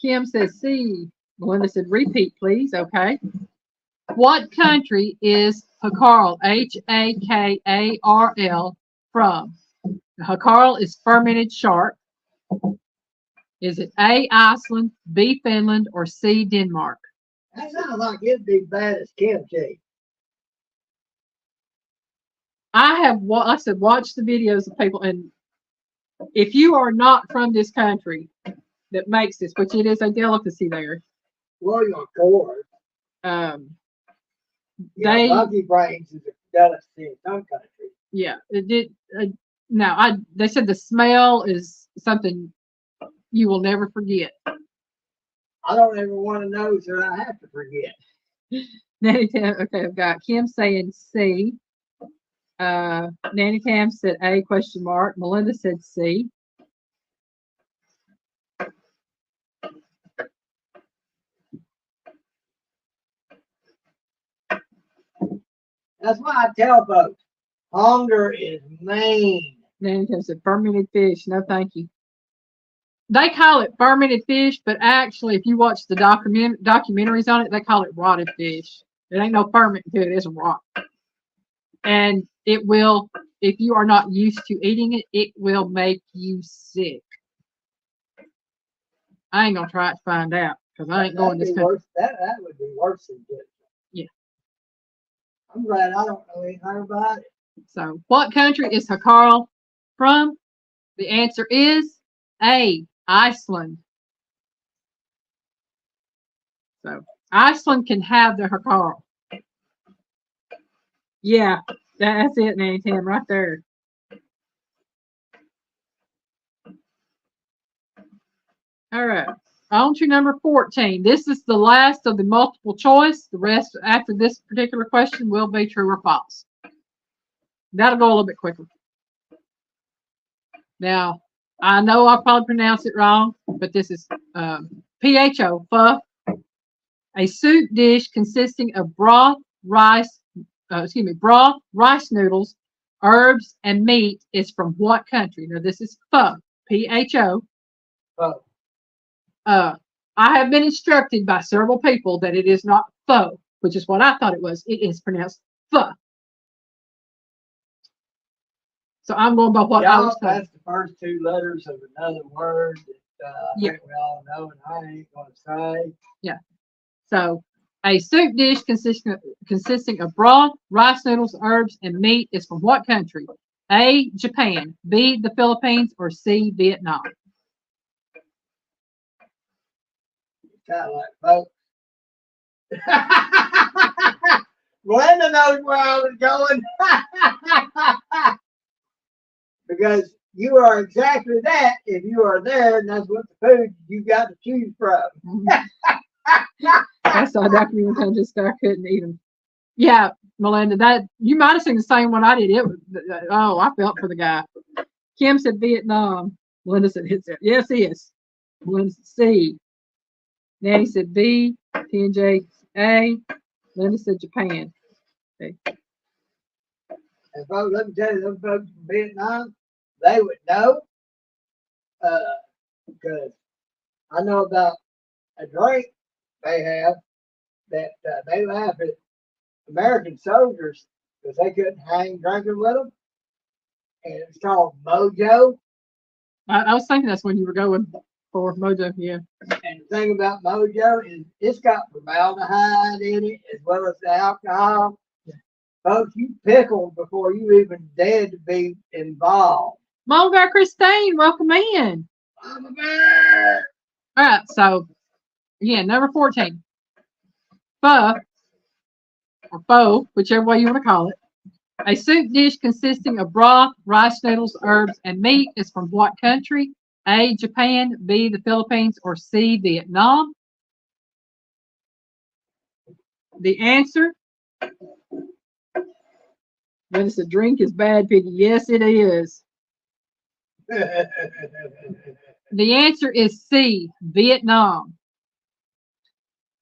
Kim says C. Melinda said repeat, please. Okay. What country is Hakarl, Hakarl, from? Hakarl is fermented shark. Is it A, Iceland, B, Finland, or C, Denmark? That sounds like it'd be bad as kimchi. I have, like I said, watched the videos of people, and if you are not from this country that makes this, which it is a delicacy there. Well, of course. Monkey brains is a delicacy in some countries. Yeah, it did. They said the smell is something you will never forget. I don't ever want to know, so I have to forget. Nanny Tam, okay, I've got Kim saying C. Nanny Tam said A, question mark. Melinda said C. That's why I tell folks, hunger is main. Nanny Tam said fermented fish. No, thank you. They call it fermented fish, but actually, if you watch the documentaries on it, they call it rotted fish. It ain't no ferment to it. It's rot. And it will, if you are not used to eating it, it will make you sick. I ain't gonna try it to find out because I ain't going this country. Worse, that would be worse than good. Yeah. I'm glad I don't know anything about it. So, what country is Hakarl from? The answer is A, Iceland. So, Iceland can have the Hakarl. Yeah, that's it, Nanny Tam, right there. All right, on to number 14. This is the last of the multiple choice. The rest after this particular question will be true or false. That'll go a little bit quicker. Now, I know I probably pronounced it wrong, but this is PHO, pho. A soup dish consisting of broth, rice noodles, herbs, and meat is from what country? Now, this is pho, PHO. Pho. I have been instructed by several people that it is not pho, which is what I thought it was. It is pronounced pho. So I'm going by what I was told. That's the first two letters of another word that I think we all know, and I ain't going to say. Yeah. So a soup dish consisting of broth, rice noodles, herbs, and meat is from what country? A, Japan, B, the Philippines, or C, Vietnam? Kind of like folks. Glenda knows where I was going. Because you are exactly that if you are there, and that's what the food you got to choose from. I saw a documentary on just I couldn't eat them. Yeah, Melinda, that you might have seen the same one I did. It was, oh, I felt for the guy. Kim said Vietnam. Melinda said yes, he is. Melinda said C. Nanny said B. TNJ A. Linda said Japan. Okay. And folks, let me tell you, those folks from Vietnam, they would know, because I know about a drink they have that they laugh at American soldiers because they couldn't hang drinking with them, and it's called Mojo. I was thinking that's when you were going for Mojo, yeah. And the thing about Mojo is it's got formaldehyde in it as well as the alcohol. Yeah. Folks, you pickled before you even dared to be involved. Mulgar Christine, welcome in. I'm a bear. All right, so yeah, number 14. Pho, or pho, whichever way you want to call it. A soup dish consisting of broth, rice noodles, herbs, and meat is from what country? A, Japan, B, the Philippines, or C, Vietnam? The answer? When it's a drink is bad, Piggy. Yes, it is. The answer is C, Vietnam.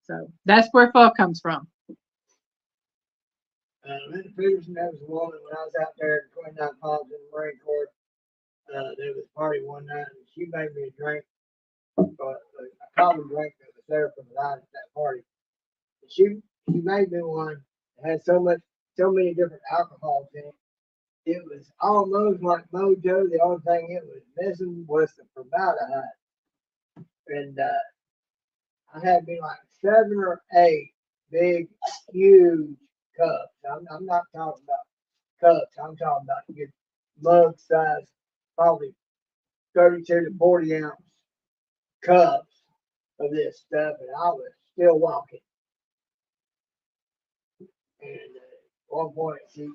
So that's where pho comes from. Linda Peterson, that was a woman when I was out there at 29 Falls in the Marine Corps. There was a party one night, and she made me a drink, a common drink that was there for the night at that party. And she made me one that had so many different alcohols in it. It was almost like Mojo. The only thing it was missing was the formaldehyde. And I had me like 7 or 8 big, huge cups. I'm not talking about cups. I'm talking about your mug size, probably 32 to 40 ounce cups of this stuff, and I was still walking. And at one point, she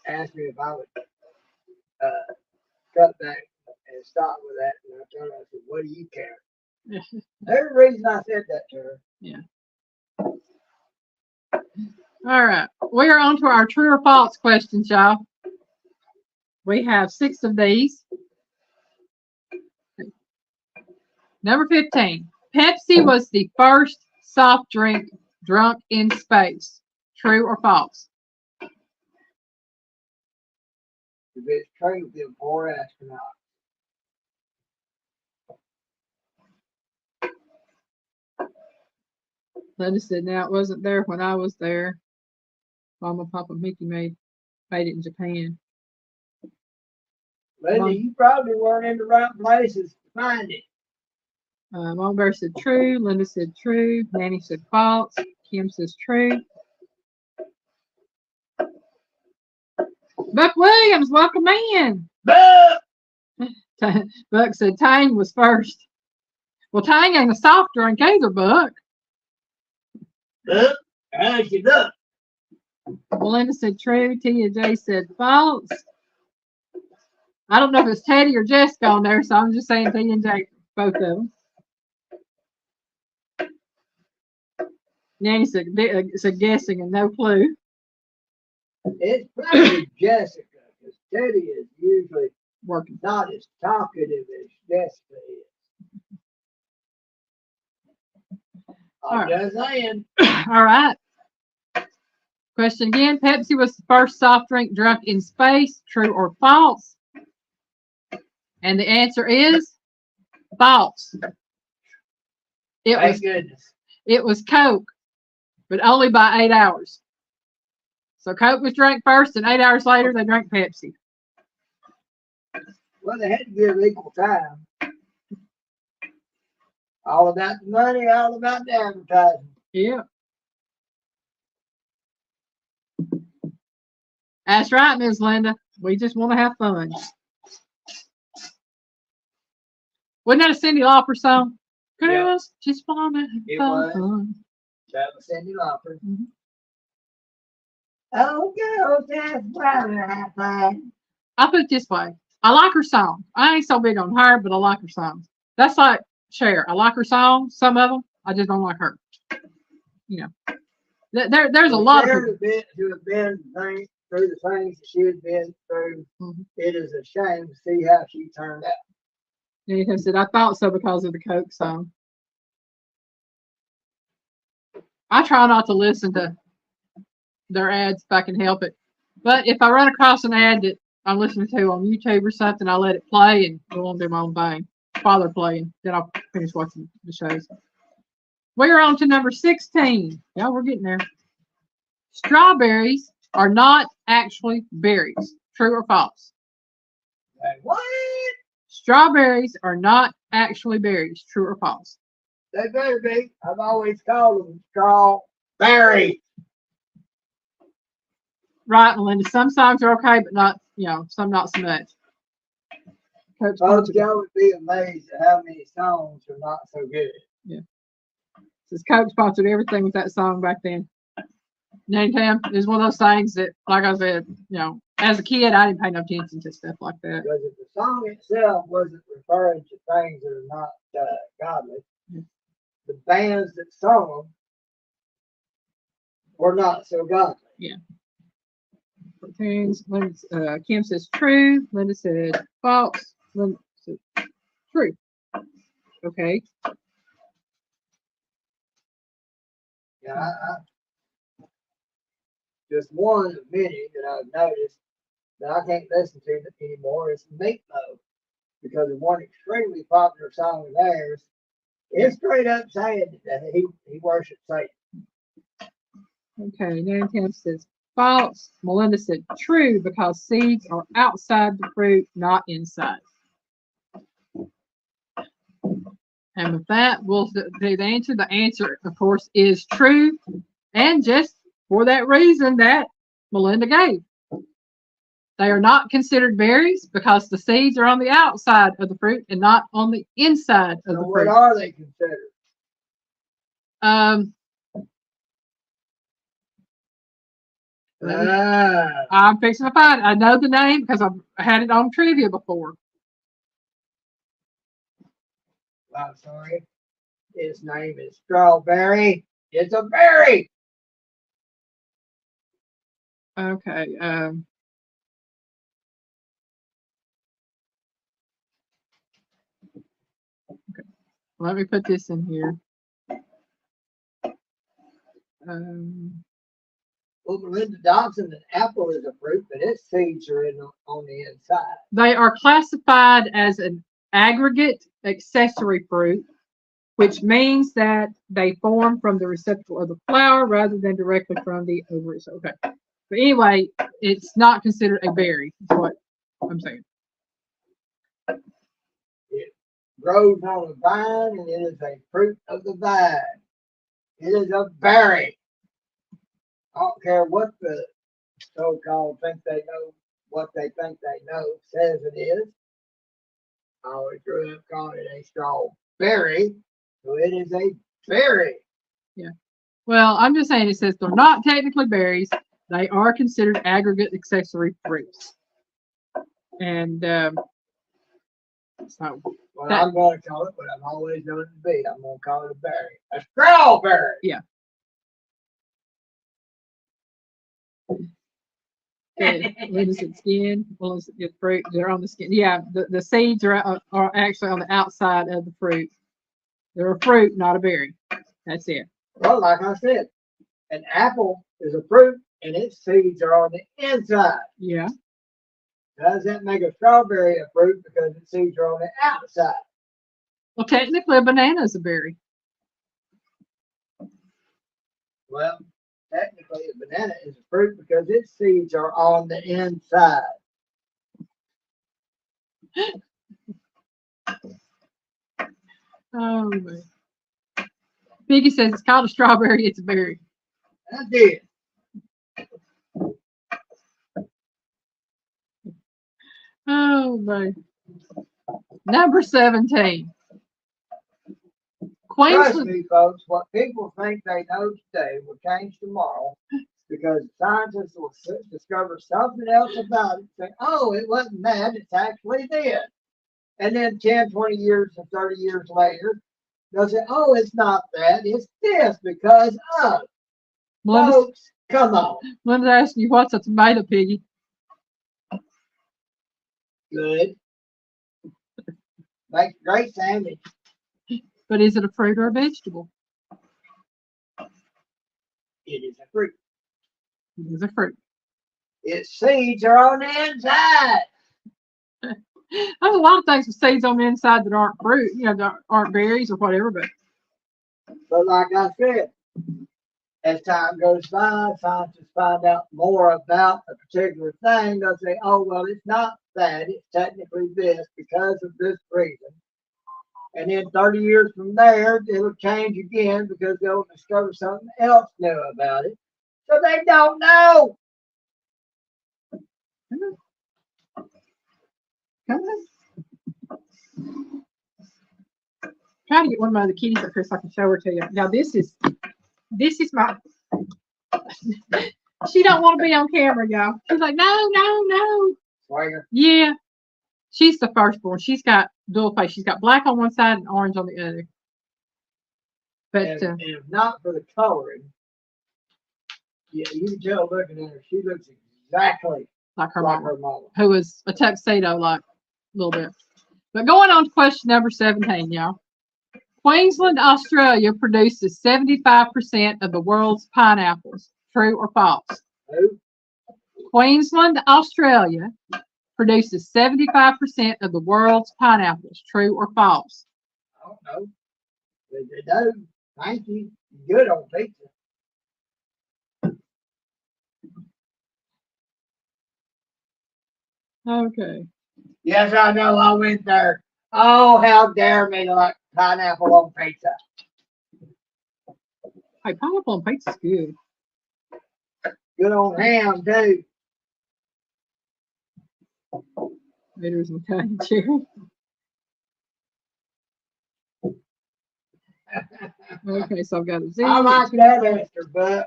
asked me if I would cut back and stop with that, and I told her, I said, "What do you care?" There's a reason I said that to her. Yeah. All right. We are on to our true or false questions, y'all. We have 6 of these. Number 15. Pepsi was the first soft drink drunk in space. True or false? If it's true, then 4 astronauts. Linda said, now it wasn't there when I was there. Mama, Papa, Mickey made Made it in Japan. Linda, you probably weren't in the right places to find it. Mom said true. Linda said true. Nanny said false. Kim says true. Buck Williams, welcome in. Buck! Buck said Tang was first. Well, Tang ain't a soft drink either, Buck. Buck? How's your duck? Melinda said true. Tia J said false. I don't know if it's Teddy or Jessica on there, so I'm just saying Tia and J, both of them. Nanny said guessing and no clue. It's probably Jessica, because Teddy is usually Working. not as talkative as Jessica is. I'm just saying. All right. Question again. Pepsi was the first soft drink drunk in space. True or false? And the answer is false. Thank goodness. It was Coke, but only by 8 hours. So Coke was drank first, and 8 hours later they drank Pepsi. Well, they had to give equal time. All about the money, all about the advertising. Yeah. That's right, Ms. Linda. We just want to have fun. Wasn't that a Cyndi Lauper song? Girls just want to have fun. That was Cyndi Lauper. Mm-hmm. Oh, girls just want to have fun. I'll put it this way. I like her song. I ain't so big on her, but I like her songs. That's like Cher. I like her songs, some of them. I just don't like her. You know, there's a lot of people who have been through the things that she has been through. Mm-hmm. It is a shame to see how she turned out. And he said, I thought so because of the Coke song. I try not to listen to their ads if I can help it. But if I run across an ad that I'm listening to on YouTube or something, I let it play and go on to my own thing. While they're playing, then I'll finish watching the shows. We're on to number 16. Yeah, we're getting there. Strawberries are not actually berries. True or false? What? Strawberries are not actually berries. True or false? They better be. I've always called them strawberry. Right, Melinda. Some songs are okay, but not, some not so much. Folks, y'all would be amazed at how many songs are not so good. Yeah. Since Coke sponsored everything with that song back then. Name is one of those things that, like I said, as a kid, I didn't pay no attention to stuff like that. Because if the song itself wasn't referring to things that are not godly, the bands that sung them were not so godly. Yeah. Kim says true. Linda said false. Linda said true. Okay. Yeah, I just one of many that I've noticed that I can't listen to anymore is Meatloaf, because of one extremely popular song of theirs. It's straight up saying that he worships Satan. Okay, Nan says false. Melinda said true, because seeds are outside the fruit, not inside. And with that, we'll do the answer. The answer, of course, is true. And just for that reason that Melinda gave. They are not considered berries because the seeds are on the outside of the fruit and not on the inside of the fruit. What are they considered? I'm fixing to find it. I know the name because I've had it on trivia before. I'm sorry. His name is Strawberry. It's a berry. Okay. Okay. Let me put this in here. Well, Melinda Dobson, an apple is a fruit, but its seeds are on the inside. They are classified as an aggregate accessory fruit, which means that they form from the receptacle of the flower rather than directly from the ovaries. Okay. But anyway, it's not considered a berry, is what I'm saying. It grows on a vine and it is a fruit of the vine. It is a berry. I don't care what the so-called think they know, what they think they know says it is. I always grew up calling it a strawberry, so it is a berry. Yeah. Well, I'm just saying it says they're not technically berries. They are considered aggregate accessory fruits. And so Well, that, I'm going to call it what I've always known it to be. I'm going to call it a berry. A strawberry. yeah. What is it? Skin? Well, is it fruit? They're on the skin. Yeah, the seeds are actually on the outside of the fruit. They're a fruit, not a berry. That's it. Well, like I said, an apple is a fruit and its seeds are on the inside. Yeah. Does that make a strawberry a fruit because its seeds are on the outside? Well, technically, a banana is a berry. Well, technically, a banana is a fruit because its seeds are on the inside. Oh, man. Biggie says it's called a strawberry, it's a berry. I did. Oh, man. Number 17. Trust Queensland. me, folks, what people think they know today will change tomorrow because scientists will discover something else about it. Say, oh, it wasn't that, it's actually this. And then 10, 20 years and 30 years later, they'll say, oh, it's not that, it's this because of. Folks, come on. Linda's asking you, what's a tomato, Piggy? Good. Makes great sandwich. But is it a fruit or a vegetable? It is a fruit. It is a fruit. Its seeds are on the inside. There's a lot of things with seeds on the inside that aren't fruit, that aren't berries or whatever, but like I said, as time goes by, scientists find out more about a particular thing. They'll say, oh, well, it's not that. It's technically this because of this reason. And then 30 years from there, it'll change again because they'll discover something else new about it. So they don't know. Come on. Try to get one of my other kitties up here so I can show her to you. Now this is my she don't want to be on camera, y'all. She's like, no. Swinger. Yeah. She's the firstborn. She's got dual face. She's got black on one side and orange on the other. But and if not for the coloring, yeah, you can tell looking at her, she looks exactly like her like mama, her mama. who was a tuxedo like a little bit. But going on to question number 17, y'all. Queensland, Australia produces 75% of the world's pineapples. True or false? Who? Queensland, Australia produces 75% of the world's pineapples. True or false? I don't know. They do. Thank you. Good on pizza. Okay. Yes, I know. I went there. Oh, how dare me to like pineapple on pizza. Hey, pineapple on pizza's good. Good on ham, too. There's some cotton cherry. Okay, so I've got a Z. I like that extra, but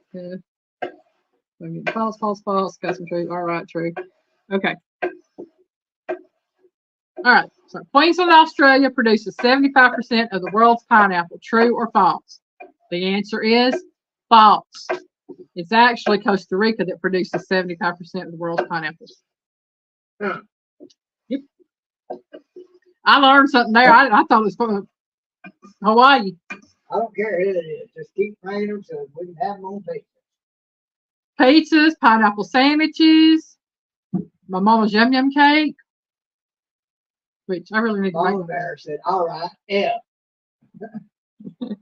I'm getting false. Got some true. All right, true. Okay. All right. So Queensland, Australia produces 75% of the world's pineapple. True or false? The answer is false. It's actually Costa Rica that produces 75% of the world's pineapples. Huh. Yep. I learned something there. I thought it was from Hawaii. I don't care who it is. Just keep paying them so we can have them on pizza. Pizzas, pineapple sandwiches, my mama's yum yum cake, which I really need to Mama Bear said, all right, yeah. make.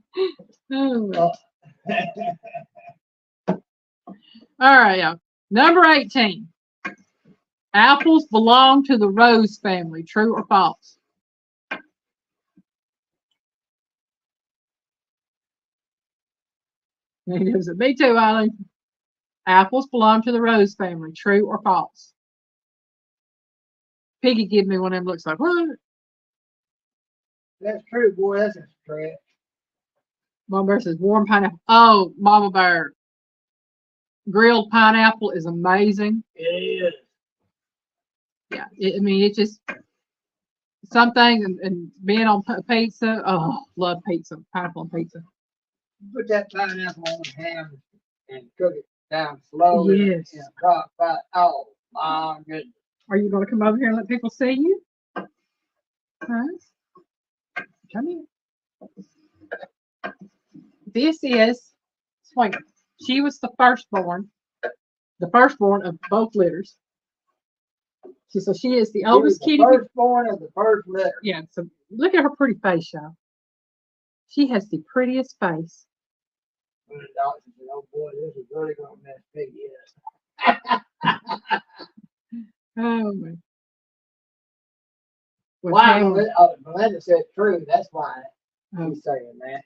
Oh, All right, yeah. Number 18. Apples belong to the rose family. True or false? Me too, Eileen. Apples belong to the rose family. True or false? Piggy give me one of them looks like, what? That's true, boy. That's a stretch. Mama Bear says warm pineapple. Oh, Mama Bear. Grilled pineapple is amazing. It is. Yeah, I mean, it's just some things, and being on pizza. Oh, love pizza, pineapple on pizza. Put that pineapple on the ham and cook it down slow Yes. in a crock pot. Oh, my goodness. Are you going to come over here and let people see you? Huh? Come here. This is Swinger. She was the firstborn of both litters. So she is the oldest kitty. Firstborn of the first litter. Yeah. So look at her pretty face, y'all. She has the prettiest face. When the doctor said, "Oh boy, this is really going to mess Piggy up." Oh man. Why? Melinda said true. That's why she's saying that.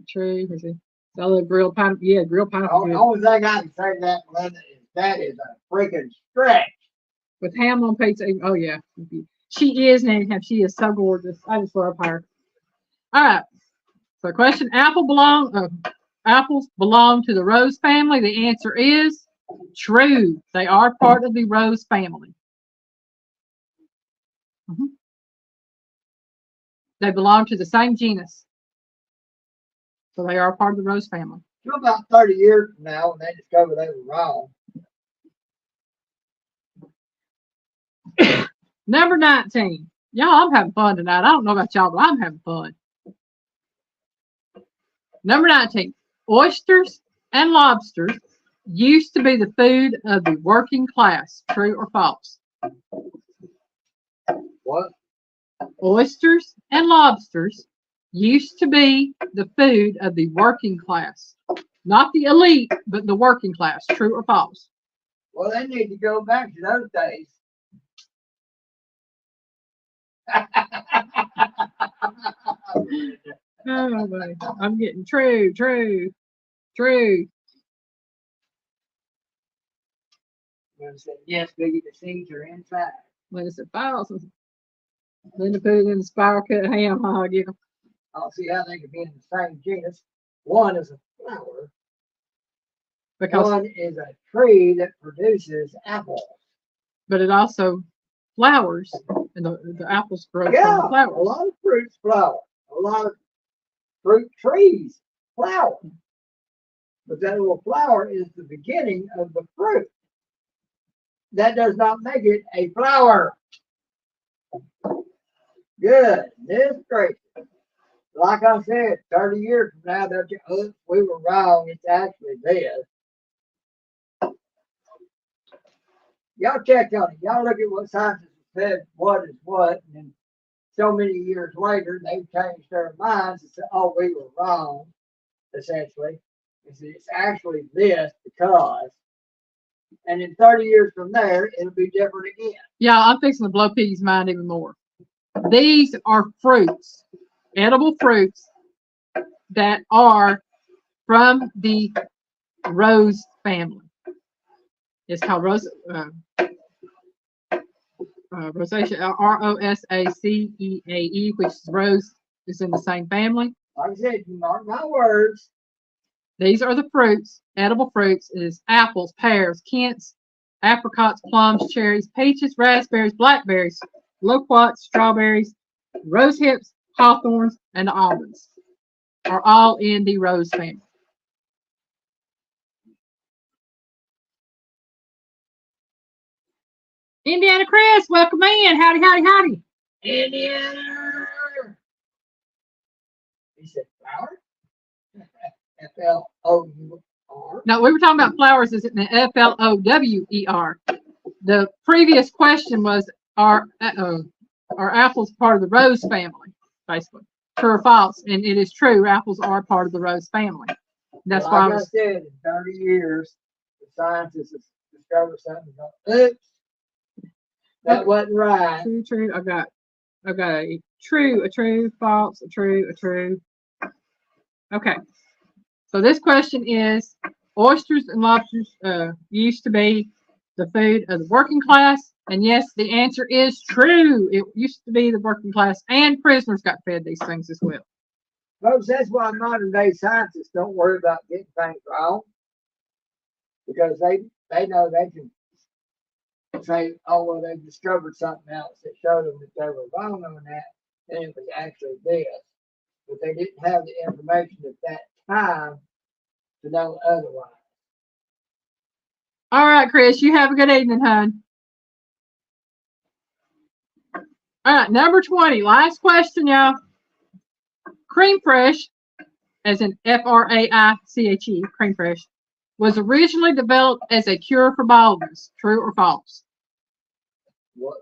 True. Is it? So the grilled pineapple. Yeah, grilled pineapple. The only thing I can say to that, Melinda, is that is a freaking stretch. With ham on pizza. Oh yeah. She is Nanny Ham. She is so gorgeous. I just love her. All right. So question: apples belong to the rose family. The answer is true. They are part of the rose family. They belong to the same genus. So they are part of the rose family. Till about 30 years from now, when they discover they were wrong. Number 19. Y'all, I'm having fun tonight. I don't know about y'all, but I'm having fun. Number 19. Oysters and lobsters used to be the food of the working class. True or false? What? Oysters and lobsters used to be the food of the working class. Not the elite, but the working class. True or false? Well, they need to go back to those days. Oh, boy. I'm getting true. Linda said, yes, Biggie, the seeds are inside. Linda said, false. Linda put it in the spiral cut ham. I get them. I don't see how they could be in the same genus. One is a flower. Because one is a tree that produces apples. But it also flowers, and the apples grow from the flowers. A lot of fruits flower. A lot of fruit trees flower. But that little flower is the beginning of the fruit. That does not make it a flower. Goodness gracious. Like I said, 30 years from now, they'll say, oh, we were wrong. It's actually this. Y'all check on it. Y'all look at what scientists said, what is what, and then so many years later, they've changed their minds and said, oh, we were wrong, essentially. It's actually this because, and in 30 years from there, it'll be different again. Yeah, I'm fixing to blow Piggy's mind even more. These are fruits, edible fruits that are from the rose family. It's called rosacea, R-O-S-A-C-E-A-E, which is rose, is in the same family. Like I said, you mark my words. These are the fruits, edible fruits. It is apples, pears, quince, apricots, plums, cherries, peaches, raspberries, blackberries, loquats, strawberries, rose hips, hawthorns, and almonds are all in the rose family. Indiana Chris, welcome in. Howdy, howdy, howdy. Indiana. He said flower? F-L-O-U-R. No, we were talking about flowers. Is it the F-L-O-W-E-R? The previous question was, are apples part of the rose family? Basically, true or false? And it is true. Apples are part of the rose family. That's Like why I I was, said, in 30 years, the scientists have discovered something. Oops, that wasn't right. true, true. I've got a true, false, a true, a true. Okay. So this question is, oysters and lobsters used to be the food of the working class. And yes, the answer is true. It used to be the working class, and prisoners got fed these things as well. Folks, that's why modern day scientists don't worry about getting things wrong, because they know they can say, oh, well, they've discovered something else that showed them that they were wrong on that, and it was actually this. But they didn't have the information at that time to know otherwise. All right, Chris, you have a good evening, hon. All right, number 20, last question, y'all. Cream fresh, as in Fraiche, cream fresh, was originally developed as a cure for baldness. True or false? What?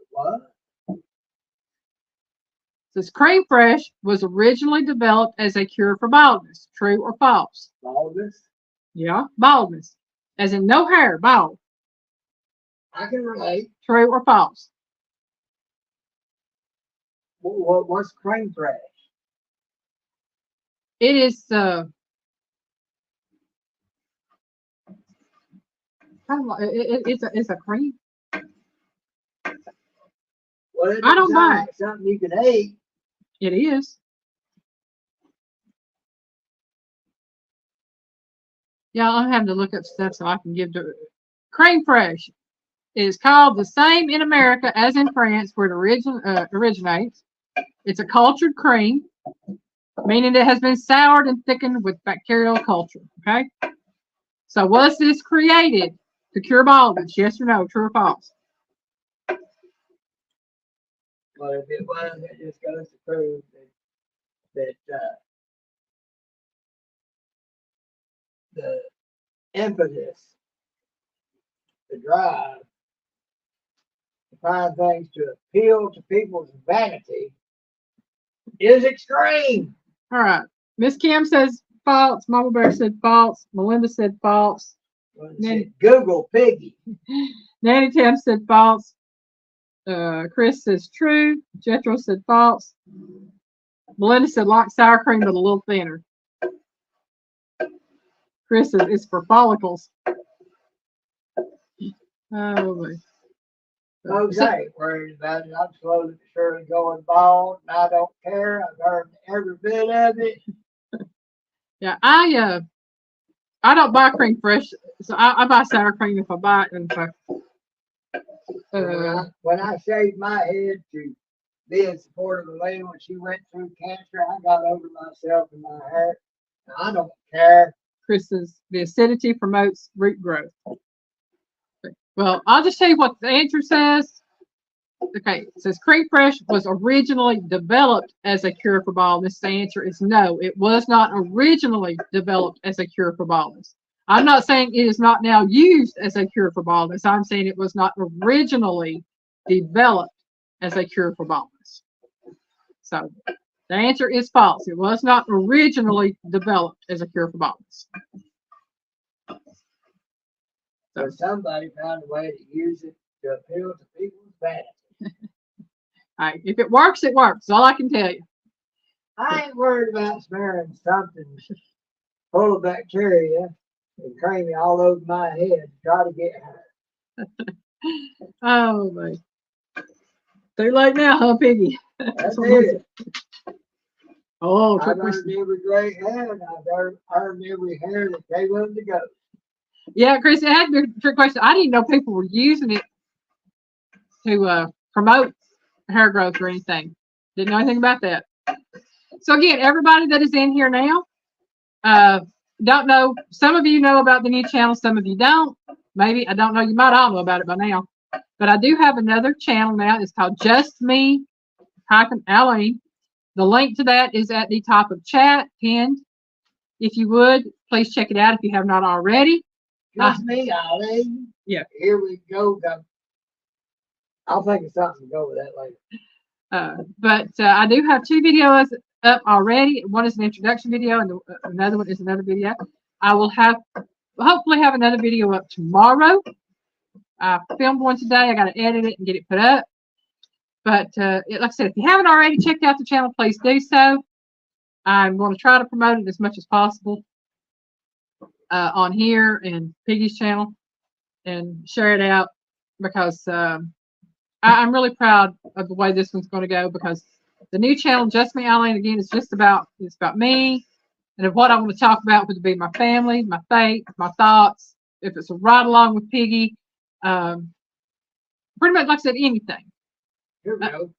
Says cream fresh was originally developed as a cure for baldness. True or false? Baldness? Yeah, baldness, as in no hair, bald. I can relate. True or false? What's cream fresh? It is it's a cream. Well, it I don't buy like something you can eat. It is. Yeah, I'll have to look up stuff so I can give to cream fresh. It is called the same in America as in France, where it originates. It's a cultured cream, meaning it has been soured and thickened with bacterial culture. Okay. So was this created to cure baldness? Yes or no? True or false? Well, if it was, it just goes to prove that the impetus, the drive to find things to appeal to people's vanity is extreme. All right. Miss Kim says false. Mama Bear said false. Melinda said false. Google Piggy. Nanny Tam said false. Chris says true. Jethro said false. Melinda said like sour cream, but a little thinner. Chris says it's for follicles. Oh, my. Folks ain't worried about it. I'm slowly but surely going bald, and I don't care. I've heard every bit of it. Yeah, I don't buy cream fresh, so I buy sour cream if I buy it. And when I shaved my head to be in support of the lady when she went through cancer, I got over myself and my hair. I don't care. Chris says the acidity promotes root growth. Well, I'll just tell you what the answer says. Okay, it says cream fresh was originally developed as a cure for baldness. The answer is no, it was not originally developed as a cure for baldness. I'm not saying it is not now used as a cure for baldness. I'm saying it was not originally developed as a cure for baldness. So the answer is false. It was not originally developed as a cure for baldness. So somebody found a way to use it to appeal to people's vanity. All right, if it works, it works. That's all I can tell you. I ain't worried about smearing something full of bacteria and creamy all over my head to try to get her. Oh, my. Too late now, huh, Piggy? That's it. Oh, I've earned every gray hair, and I've earned every hair that gave up the ghost. Yeah, Chris, it had to be a trick question. I didn't know people were using it to promote hair growth or anything. Didn't know anything about that. So again, everybody that is in here now, don't know. Some of you know about the new channel. Some of you don't. Maybe, I don't know. You might all know about it by now. But I do have another channel now. It's called Just Me Aline. The link to that is at the top of chat, pinned. If you would, please check it out if you have not already. Just Me Aline. Yeah. Here we go. I'll think of something to go with that later. But I do have two videos up already. One is an introduction video, and another one is another video. I will hopefully have another video up tomorrow. I filmed one today. I got to edit it and get it put up. But like I said, if you haven't already checked out the channel, please do so. I'm going to try to promote it as much as possible on here and Piggy's channel and share it out because I'm really proud of the way this one's going to go because the new channel, Just Me Eileen, again, is it's about me and of what I want to talk about would be my family, my faith, my thoughts. If it's a ride along with Piggy, pretty much like I said, anything. Here we go.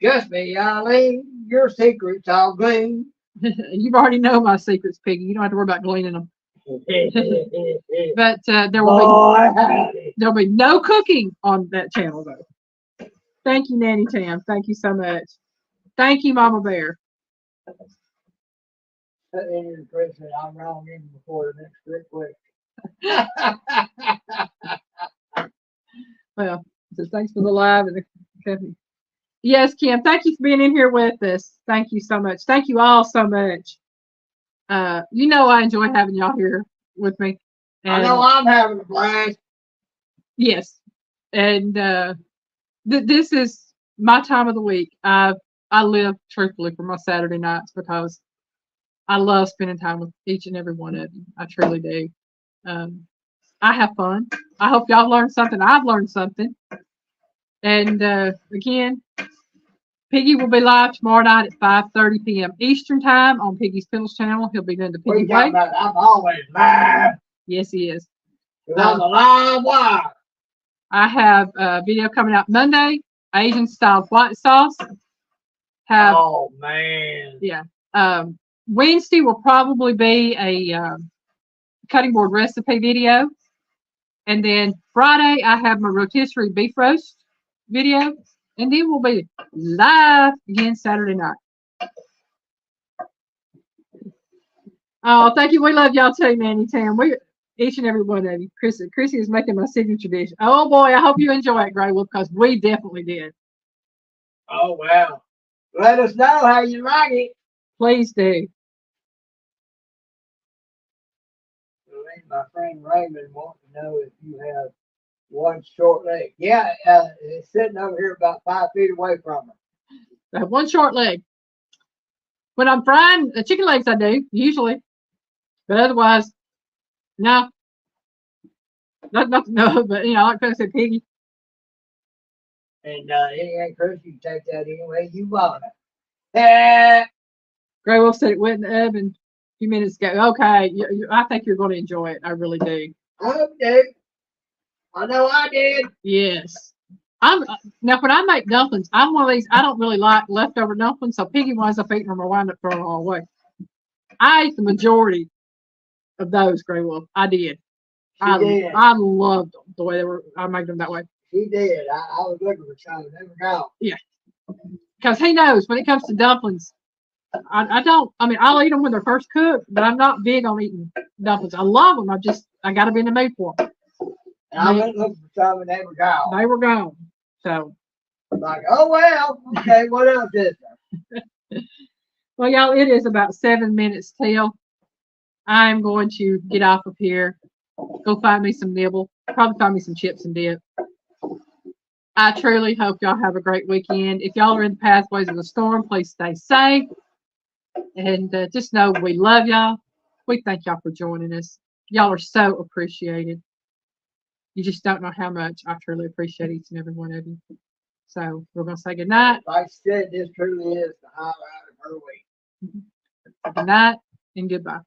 Just me, Eileen. Your secrets I'll glean. You've already know my secrets, Piggy. You don't have to worry about gleaning them. But there'll be no cooking on that channel though. Thank you, Nanny Tam. Thank you so much. Thank you, Mama Bear. I'm wrong even before the next quick. Well, so thanks for the live and the yes, Kim. Thank you for being in here with us. Thank you so much. Thank you all so much. You know I enjoy having y'all here with me. And I know I'm having a blast. Yes, and this is my time of the week. I live truthfully for my Saturday nights because I love spending time with each and every one of you. I truly do. I have fun. I hope y'all learned something. I've learned something. And again, Piggy will be live tomorrow night at 5:30 p.m. Eastern Time on Piggy's Piddles channel. He'll be doing the Piggy Way. I'm always live. Yes, he is. I'm a live wire. I have a video coming out Monday, Asian style white sauce. Oh man. Yeah. Wednesday will probably be a cutting board recipe video. And then Friday, I have my rotisserie beef roast video. And then we'll be live again Saturday night. Oh, thank you. We love y'all too, Nanny Tam. Each and every one of you. Chrissy is making my signature dish. Oh boy, I hope you enjoy it, Grey Wolf, because we definitely did. Oh wow. Let us know how you like it. Please do. My friend Raymond wants to know if you have one short leg. Yeah, it's sitting over here about 5 feet away from her. I have one short leg. When I'm frying chicken legs, I do, usually. But otherwise, no. No, but you know, like I said, Piggy. And anyway, Chris, you take that any way you want it. Grey Wolf said it went in the oven a few minutes ago. Okay, I think you're going to enjoy it. I really do. I did. I know I did. Yes. Now when I make dumplings, I'm one of these. I don't really like leftover dumplings, so Piggy winds up eating them or wind up throwing them all away. I ate the majority of those, Grey Wolf. I did. I loved them the way they were. I made them that way. He did. I was looking for something. Never got. Yeah. Because he knows when it comes to dumplings, I don't. I mean, I'll eat them when they're first cooked, but I'm not big on eating dumplings. I love them. I got to be in the mood for them. And I went looking for something. They were gone. They were gone. So. Like, oh well. Okay, what else is there? Well, y'all, it is about 7 minutes till. I'm going to get off of here. Go find me some nibble. Probably find me some chips and dip. I truly hope y'all have a great weekend. If y'all are in the pathways of the storm, please stay safe. And just know we love y'all. We thank y'all for joining us. Y'all are so appreciated. You just don't know how much I truly appreciate each and every one of you. So we're going to say good night. Like I said, this truly is the highlight of her week. Good night and goodbye.